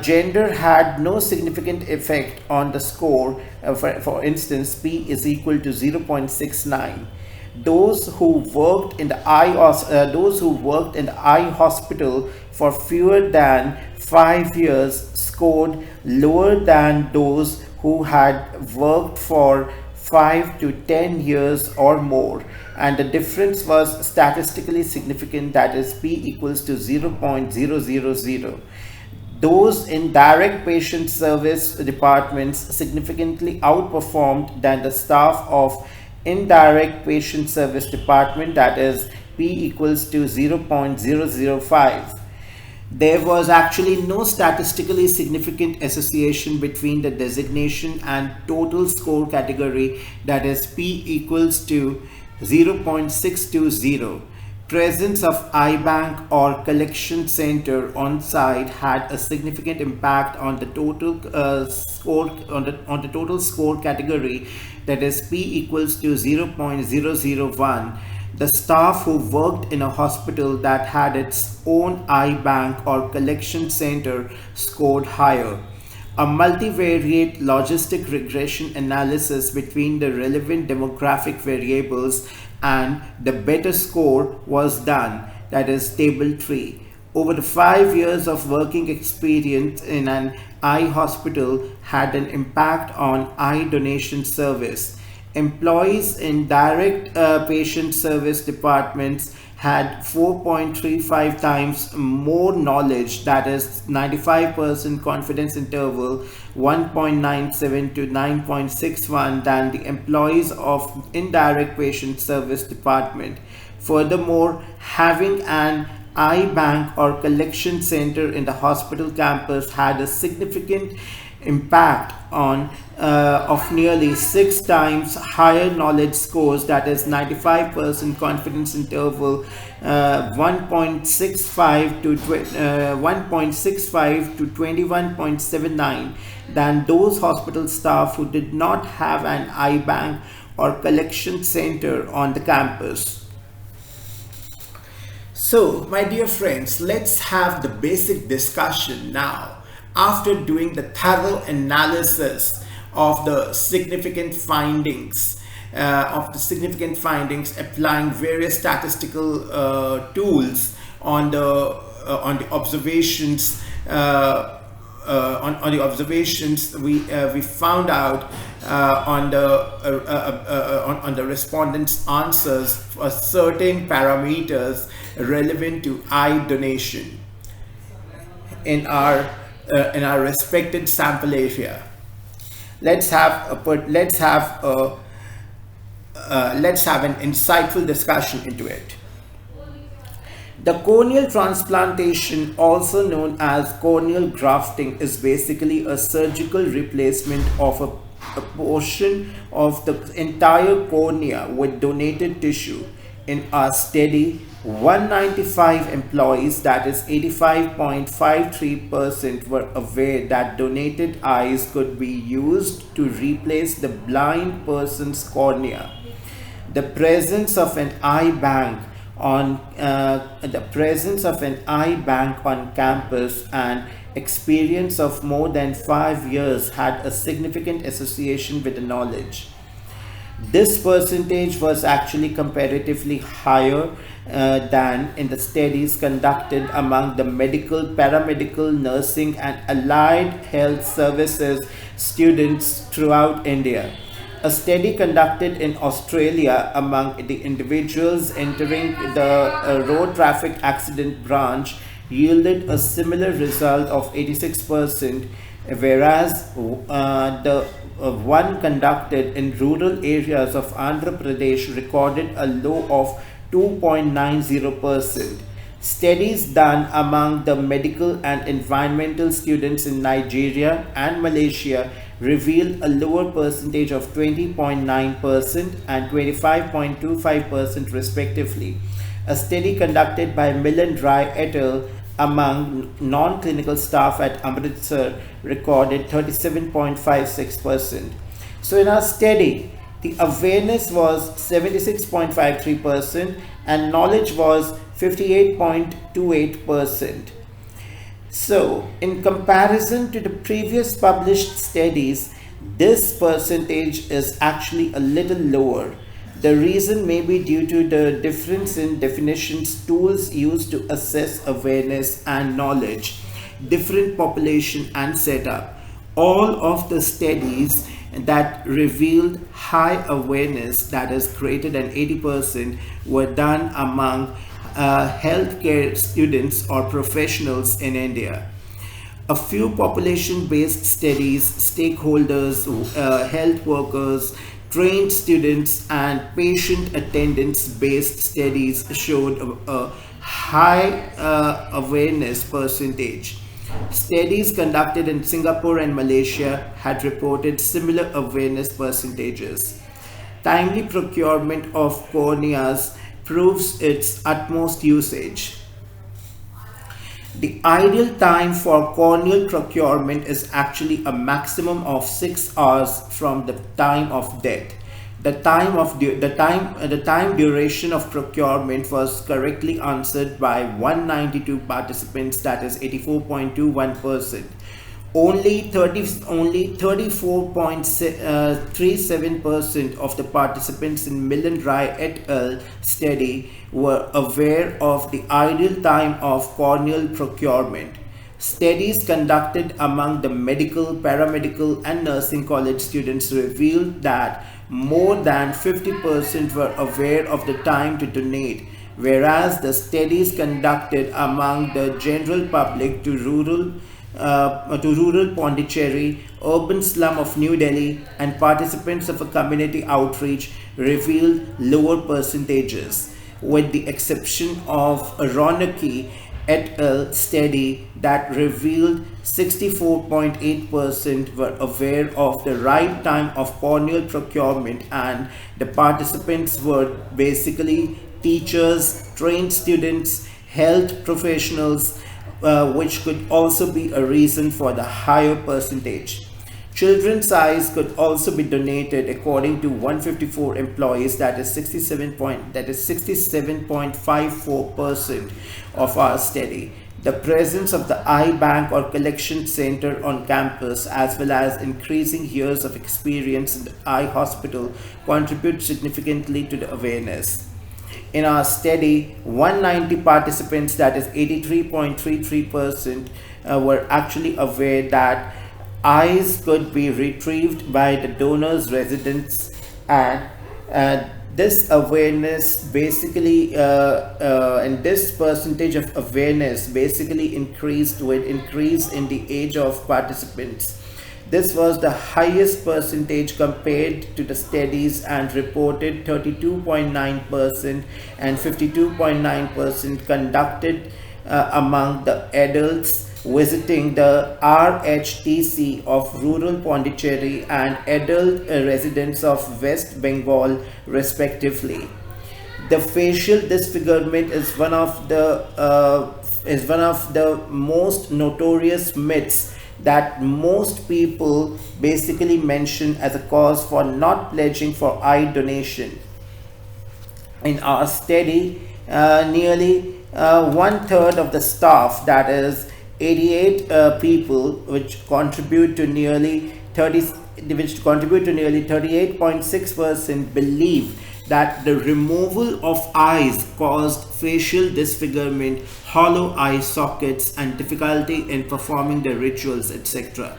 Gender had no significant effect on the score. For instance, P is equal to 0.69. Those who worked in the eye hospital for fewer than 5 years scored lower than those who had worked for 5 to 10 years or more, and the difference was statistically significant, that is P equals to 0.000. Those in direct patient service departments significantly outperformed than the staff of indirect patient service department, that is P equals to 0.005. There was actually no statistically significant association between the designation and total score category, that is P equals to 0.620. Presence of iBank or collection center on site had a significant impact on the total score on the total score category, that is P equals to 0.001. The staff who worked in a hospital that had its own eye bank or collection center scored higher. A multivariate logistic regression analysis between the relevant demographic variables and the better score was done, that is table 3. Over the 5 years of working experience in an eye hospital had an impact on eye donation service. Employees in direct patient service departments had 4.35 times more knowledge, that is 95% confidence interval, 1.97 to 9.61, than the employees of indirect patient service department. Furthermore, having an eye bank or collection center in the hospital campus had a significant impact on of nearly 6 times higher knowledge scores, that is 95% confidence interval, 1.65 to 1.65 to 21.79, than those hospital staff who did not have an eye bank or collection center on the campus. So, my dear friends, let's have the basic discussion now. After doing the thorough analysis of the significant findings, applying various statistical tools on the observations, on the observations we found out on the respondents' answers for certain parameters relevant to eye donation in our respected sample area. Let's have an insightful discussion into it. The corneal transplantation, also known as corneal grafting, is basically a surgical replacement of a portion of the entire cornea with donated tissue. In our study, 195 employees, that is 85.53%, were aware that donated eyes could be used to replace the blind person's cornea. The presence of an eye bank on campus and experience of more than 5 years had a significant association with the knowledge. This percentage was actually comparatively higher than in the studies conducted among the medical, paramedical, nursing and allied health services students throughout India. A study conducted in Australia among the individuals entering the road traffic accident branch yielded a similar result of 86%, whereas the one conducted in rural areas of Andhra Pradesh recorded a low of 2.90%. Studies done among the medical and environmental students in Nigeria and Malaysia revealed a lower percentage of 20.9% and 25.25% respectively. A study conducted by Milan Rai et al. Among non-clinical staff at Amritsar recorded 37.56%. So in our study, the awareness was 76.53% and knowledge was 58.28%. So in comparison to the previous published studies, this percentage is actually a little lower. The reason may be due to the difference in definitions, tools used to assess awareness and knowledge, different population and setup. All of the studies that revealed high awareness, that is greater than 80%, were done among healthcare students or professionals in India. A few population-based studies, stakeholders, health workers, trained students, and patient attendance-based studies showed a high awareness percentage. Studies conducted in Singapore and Malaysia had reported similar awareness percentages. Timely procurement of corneas proves its utmost usage. The ideal time for corneal procurement is actually a maximum of 6 hours from the time of death. The time duration of procurement was correctly answered by 192 participants, that is 84.21%. Only 34.37% of the participants in Millen Rai et al. Study were aware of the ideal time of corneal procurement. Studies conducted among the medical, paramedical, and nursing college students revealed that more than 50% were aware of the time to donate, whereas the studies conducted among the general public to rural Pondicherry, urban slum of New Delhi, and participants of a community outreach revealed lower percentages, with the exception of Ronaki et al. Study that revealed 64.8% were aware of the right time of corneal procurement, and the participants were basically teachers, trained students, health professionals, which could also be a reason for the higher percentage. Children's eyes could also be donated according to 154 employees, that is 67.54% of our study. The presence of the eye bank or collection center on campus, as well as increasing years of experience in the eye hospital, contribute significantly to the awareness. In our study, 190 participants, that is 83.33%, were actually aware that eyes could be retrieved by the donor's residence, and this awareness basically and this percentage of awareness basically increased with increase in the age of participants. This was the highest percentage compared to the studies and reported 32.9% and 52.9% conducted among the adults visiting the RHTC of rural Pondicherry and adult residents of West Bengal respectively. The facial disfigurement is one of the most notorious myths that most people basically mention as a cause for not pledging for eye donation. In our study, nearly one third of the staff, that is 88 people, which contribute to nearly 38.6%, believe that the removal of eyes caused facial disfigurement, hollow eye sockets, and difficulty in performing the rituals, etc.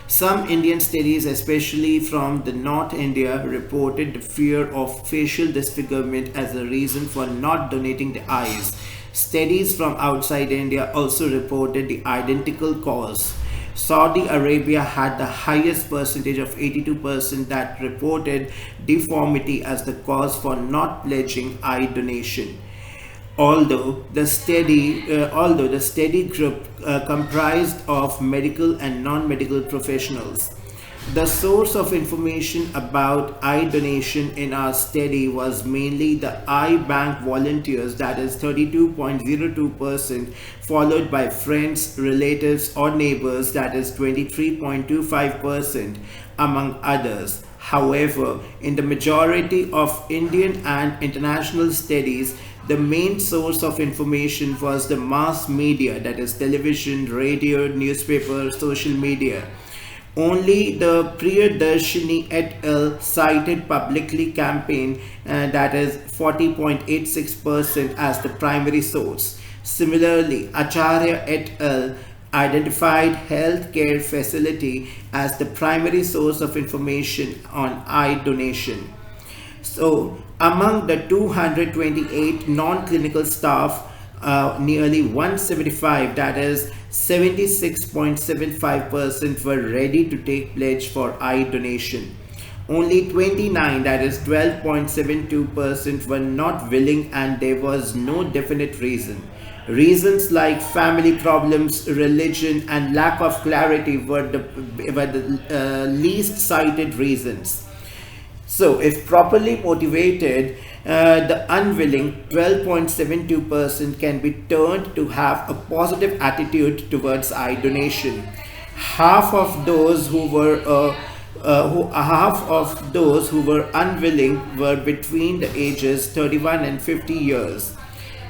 Some Indian studies, especially from the North India, reported the fear of facial disfigurement as a reason for not donating the eyes. Studies from outside India also reported the identical cause. Saudi Arabia had the highest percentage of 82% that reported deformity as the cause for not pledging eye donation. Although the study group comprised of medical and non-medical professionals. The source of information about eye donation in our study was mainly the eye bank volunteers, that is 32.02%, followed by friends, relatives, or neighbors, that is 23.25%, among others. However, in the majority of Indian and international studies, the main source of information was the mass media, that is television, radio, newspaper, social media. Only the Priyadarshini et al. Cited publicly campaign, that is 40.86%, as the primary source. Similarly, Acharya et al. Identified healthcare facility as the primary source of information on eye donation. So, among the 228 non-clinical staff, nearly 175, that is 76.75% were ready to take pledge for eye donation. Only 29, that is 12.72%, were not willing, and there was no definite reason. Reasons like family problems, religion, and lack of clarity were the least cited reasons. So, if properly motivated, the unwilling 12.72% can be turned to have a positive attitude towards eye donation. Half of those who were half of those who were unwilling were between the ages 31 and 50 years.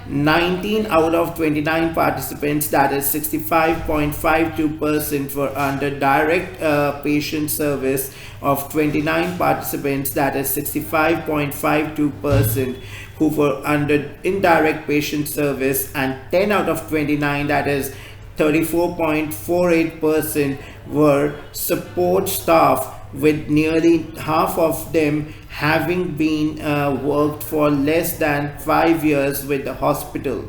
19 out of 29 participants, that is 65.52%, were under direct patient service. Of 29 participants, that is 65.52%, who were under indirect patient service, and 10 out of 29, that is 34.48%, were support staff, with nearly half of them having been worked for less than 5 years with the hospital.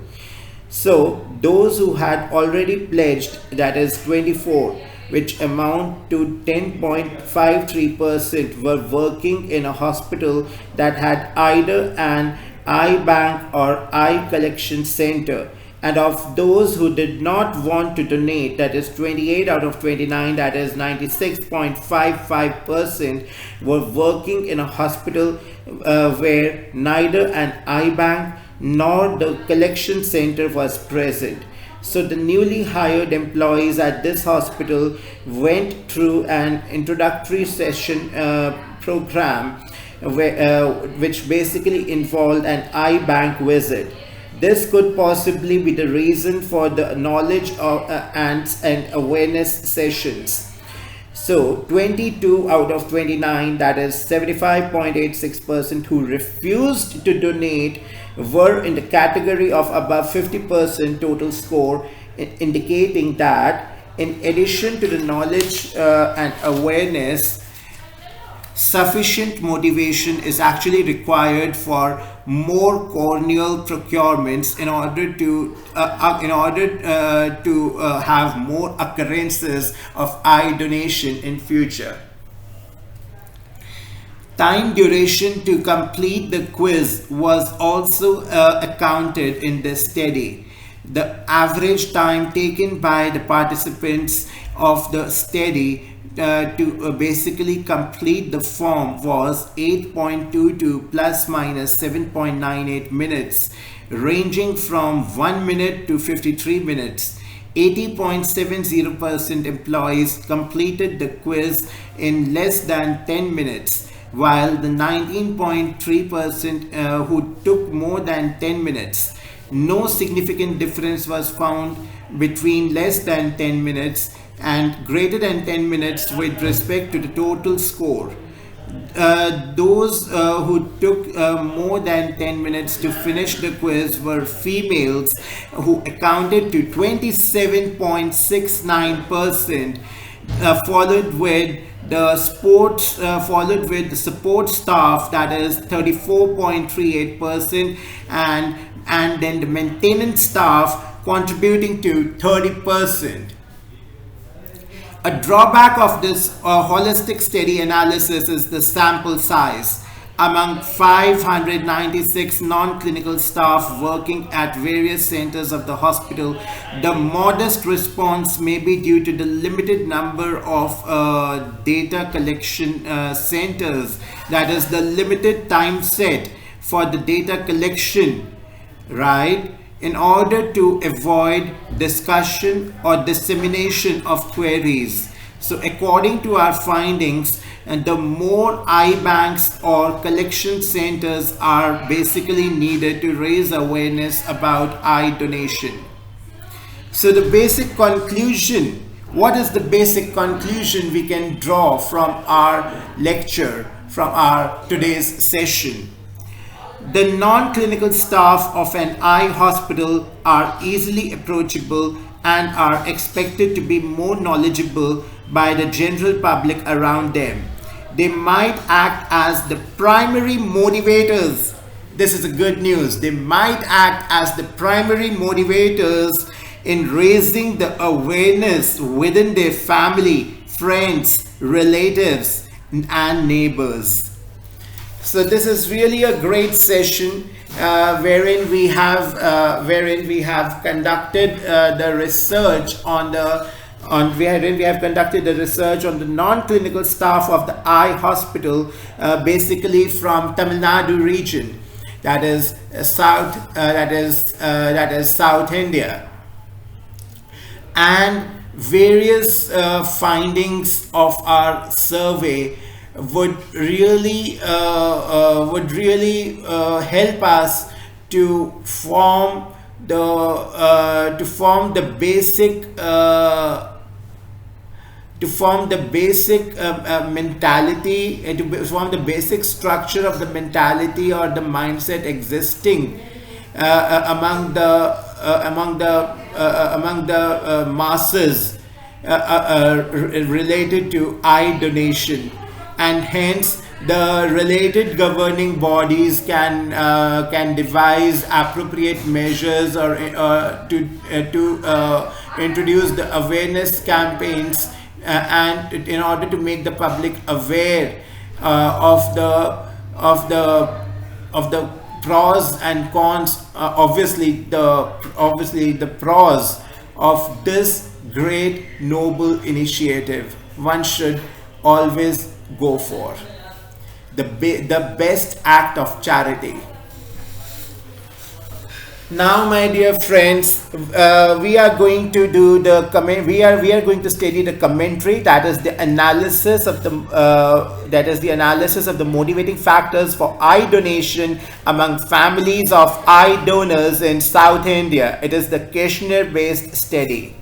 So those who had already pledged, that is 24, which amount to 10.53%, were working in a hospital that had either an eye bank or eye collection center. And of those who did not want to donate, that is 28 out of 29, that is 96.55%, were working in a hospital where neither an eye bank nor the collection center was present. So the newly hired employees at this hospital went through an introductory session program which basically involved an eye bank visit. This could possibly be the reason for the knowledge of, and awareness sessions. So 22 out of 29, that is 75.86%, who refused to donate were in the category of above 50% total score, indicating that in addition to the knowledge and awareness, sufficient motivation is actually required for more corneal procurements in order to have more occurrences of eye donation in future. Time duration to complete the quiz was also accounted in this study. The average time taken by the participants of the study to basically complete the form was 8.22 plus minus 7.98 minutes, ranging from 1 minute to 53 minutes. 80.70% employees completed the quiz in less than 10 minutes, while the 19.3% who took more than 10 minutes. No significant difference was found between less than 10 minutes and greater than 10 minutes with respect to the total score. Those who took more than 10 minutes to finish the quiz were females, who accounted to 27.69%, followed with the support staff, that is 34.38%, and then the maintenance staff contributing to 30%. A drawback of this holistic study analysis is the sample size. Among 596 non-clinical staff working at various centers of the hospital, the modest response may be due to the limited number of data collection centers, that is the limited time set for the data collection, right? In order to avoid discussion or dissemination of queries. So according to our findings, the more eye banks or collection centers are basically needed to raise awareness about eye donation. So the basic conclusion, what is the basic conclusion we can draw from our lecture, from our today's session? The non-clinical staff of an eye hospital are easily approachable and are expected to be more knowledgeable by the general public around them. They might act as the primary motivators. This is a good news. They might act as the primary motivators in raising the awareness within their family, friends, relatives, and neighbors. So this is really a great session wherein we have conducted the research on the on wherein we have conducted the research on the non-clinical staff of the eye hospital, basically from Tamil Nadu region, that is South India, and various findings of our survey would really help us to form the basic mentality, to form the basic structure of the mentality or the mindset existing among the masses related to eye donation, and hence the related governing bodies can devise appropriate measures or to introduce the awareness campaigns, and in order to make the public aware of the pros and cons, obviously the pros of this great noble initiative one should always go for. The best act of charity. Now, my dear friends, we are going to do the we are going to study the commentary, that is the analysis of the motivating factors for eye donation among families of eye donors in South India. It is the questionnaire based study.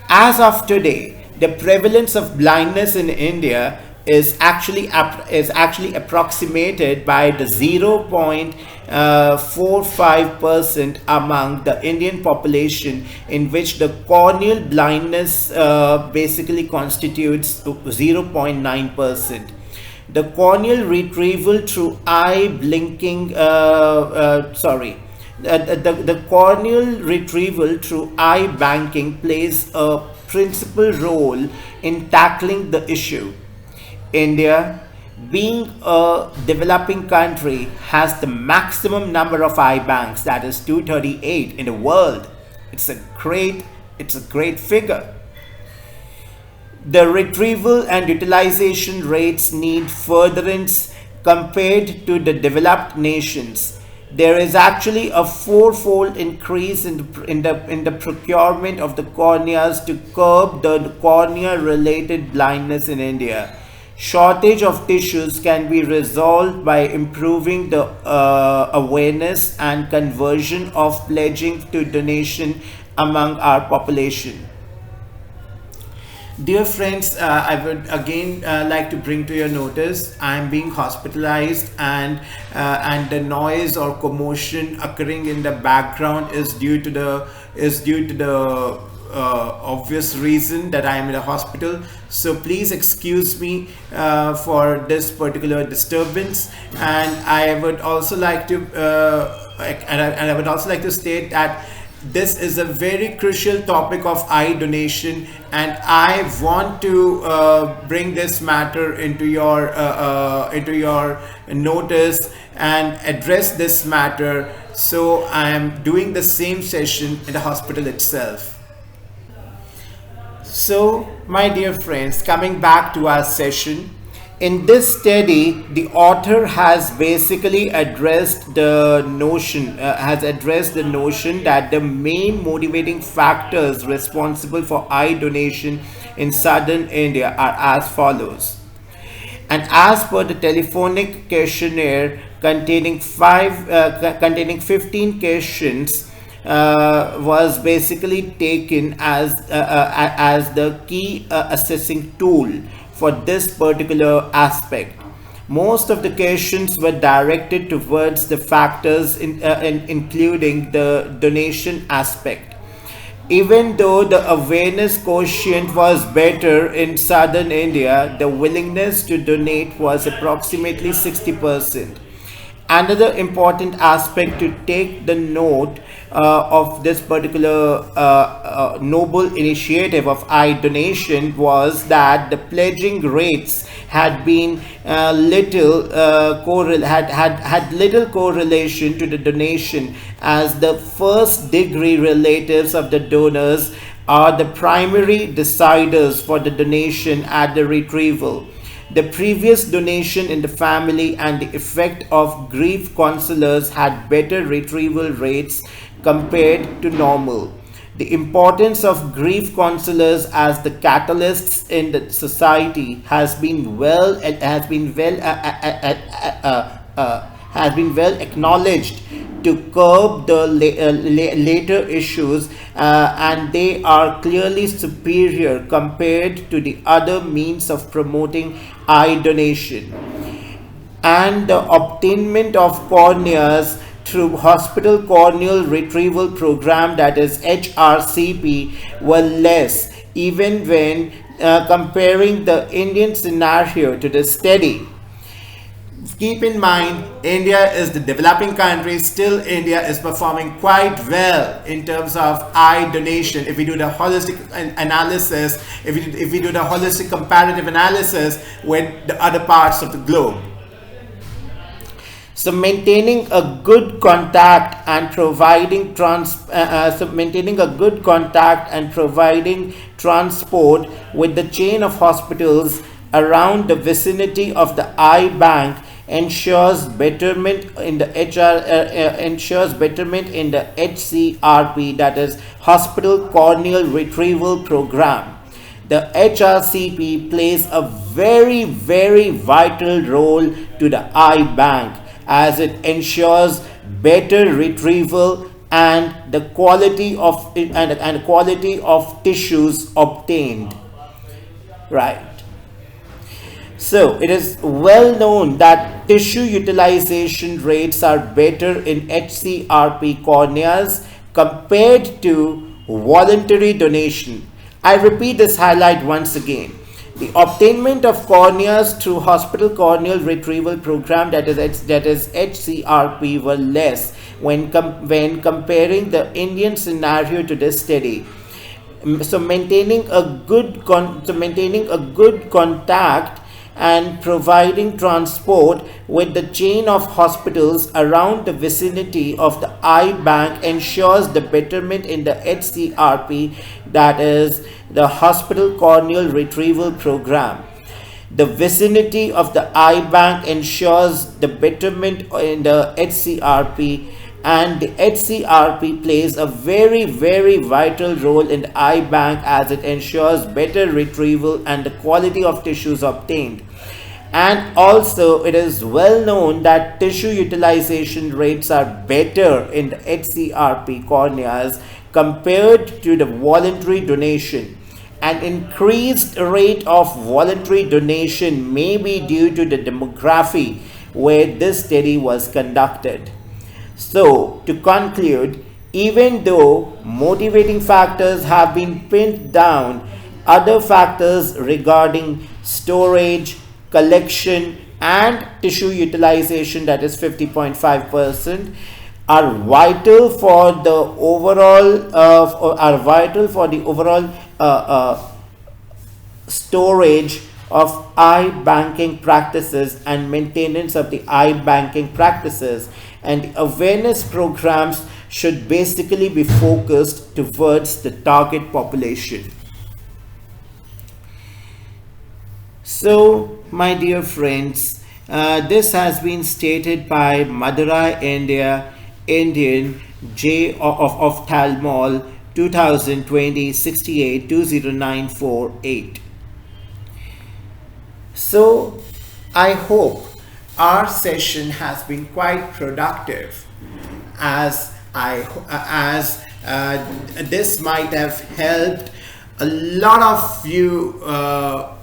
As of today, the prevalence of blindness in India is actually approximated by the 0.45% among the Indian population, in which the corneal blindness basically constitutes 0.9%. The corneal retrieval through eye blinking the corneal retrieval through eye banking plays a principal role in tackling the issue. India, being a developing country, has the maximum number of eye banks, that is 238 in the world. It's a great figure. The retrieval and utilization rates need furtherance compared to the developed nations. There is actually a fourfold increase in the procurement of the corneas to curb the cornea related blindness in India. Shortage of tissues can be resolved by improving the awareness and conversion of pledging to donation among our population. Dear friends, I would again like to bring to your notice, I am being hospitalized, and the noise or commotion occurring in the background is due to the obvious reason that I am in a hospital. So please excuse me for this particular disturbance, and I would also like to state that this is a very crucial topic of eye donation, and I want to bring this matter into your notice and address this matter. So I am doing the same session in the hospital itself. So, my dear friends, coming back to our session, in this study, the author has basically addressed the notion that the main motivating factors responsible for eye donation in southern India are as follows. And as per the telephonic questionnaire containing 15 questions, was basically taken as the key assessing tool for this particular aspect. Most of the questions were directed towards the factors including the donation aspect. Even though the awareness quotient was better in southern India, the willingness to donate was approximately 60%. Another important aspect to take the note of this particular noble initiative of eye donation was that the pledging rates had been had little correlation to the donation, as the first degree relatives of the donors are the primary deciders for the donation at the retrieval. The previous donation in the family and the effect of grief counselors had better retrieval rates compared to normal. The importance of grief counselors as the catalysts in the society has been well acknowledged to curb the later issues, and they are clearly superior compared to the other means of promoting eye donation. And the obtainment of corneas through hospital corneal retrieval program, that is HRCP, were less even when comparing the Indian scenario to the study. Keep in mind, India is the developing country. Still, India is performing quite well in terms of eye donation. If we do the holistic analysis, if we do the holistic comparative analysis with the other parts of the globe. So maintaining a good contact and providing transport with the chain of hospitals around the vicinity of the eye bank ensures betterment in the HCRP, that is Hospital Corneal Retrieval Program. The HRCP plays a very, very vital role to the eye bank, as it ensures better retrieval and the quality of tissues obtained. Right. So it is well known that tissue utilization rates are better in HCRP corneas compared to voluntary donation. I repeat this highlight once again. The obtainment of corneas through hospital corneal retrieval program, that is HCRP, were less when comparing the Indian scenario to this study. So maintaining a good contact and providing transport with the chain of hospitals around the vicinity of the eye bank ensures the betterment in the HCRP, that is the Hospital Corneal Retrieval Program. The vicinity of the eye bank ensures the betterment in the HCRP, and the HCRP plays a very, very vital role in the eye bank, as it ensures better retrieval and the quality of tissues obtained. And also, it is well known that tissue utilization rates are better in the HCRP corneas compared to the voluntary donation. An increased rate of voluntary donation may be due to the demography where this study was conducted. So, to conclude, even though motivating factors have been pinned down, other factors regarding storage, collection, and tissue utilization, that is 50.5%, are vital for the overall storage of eye banking practices and maintenance of the eye banking practices, and awareness programs should basically be focused towards the target population. So, my dear friends, this has been stated by Madurai, India, Indian J of Ophthalmol, 2020 68 20948. So, I hope our session has been quite productive, as this might have helped a lot of you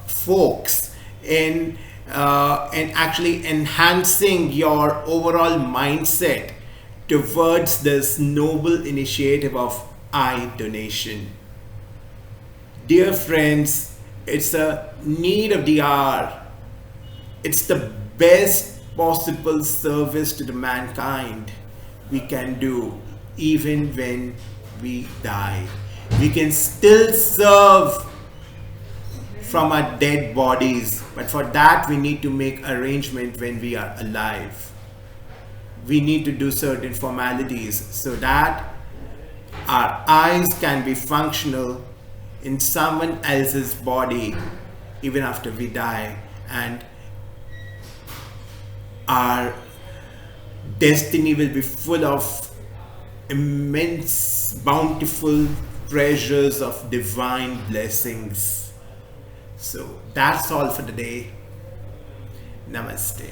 folks in actually enhancing your overall mindset towards this noble initiative of eye donation. Dear friends, it's a need of the hour. It's the best possible service to the mankind we can do even when we die. We can still serve from our dead bodies, but for that we need to make arrangement when we are alive. We need to do certain formalities so that our eyes can be functional in someone else's body even after we die, and our destiny will be full of immense, bountiful treasures of divine blessings. So that's all for the day. Namaste.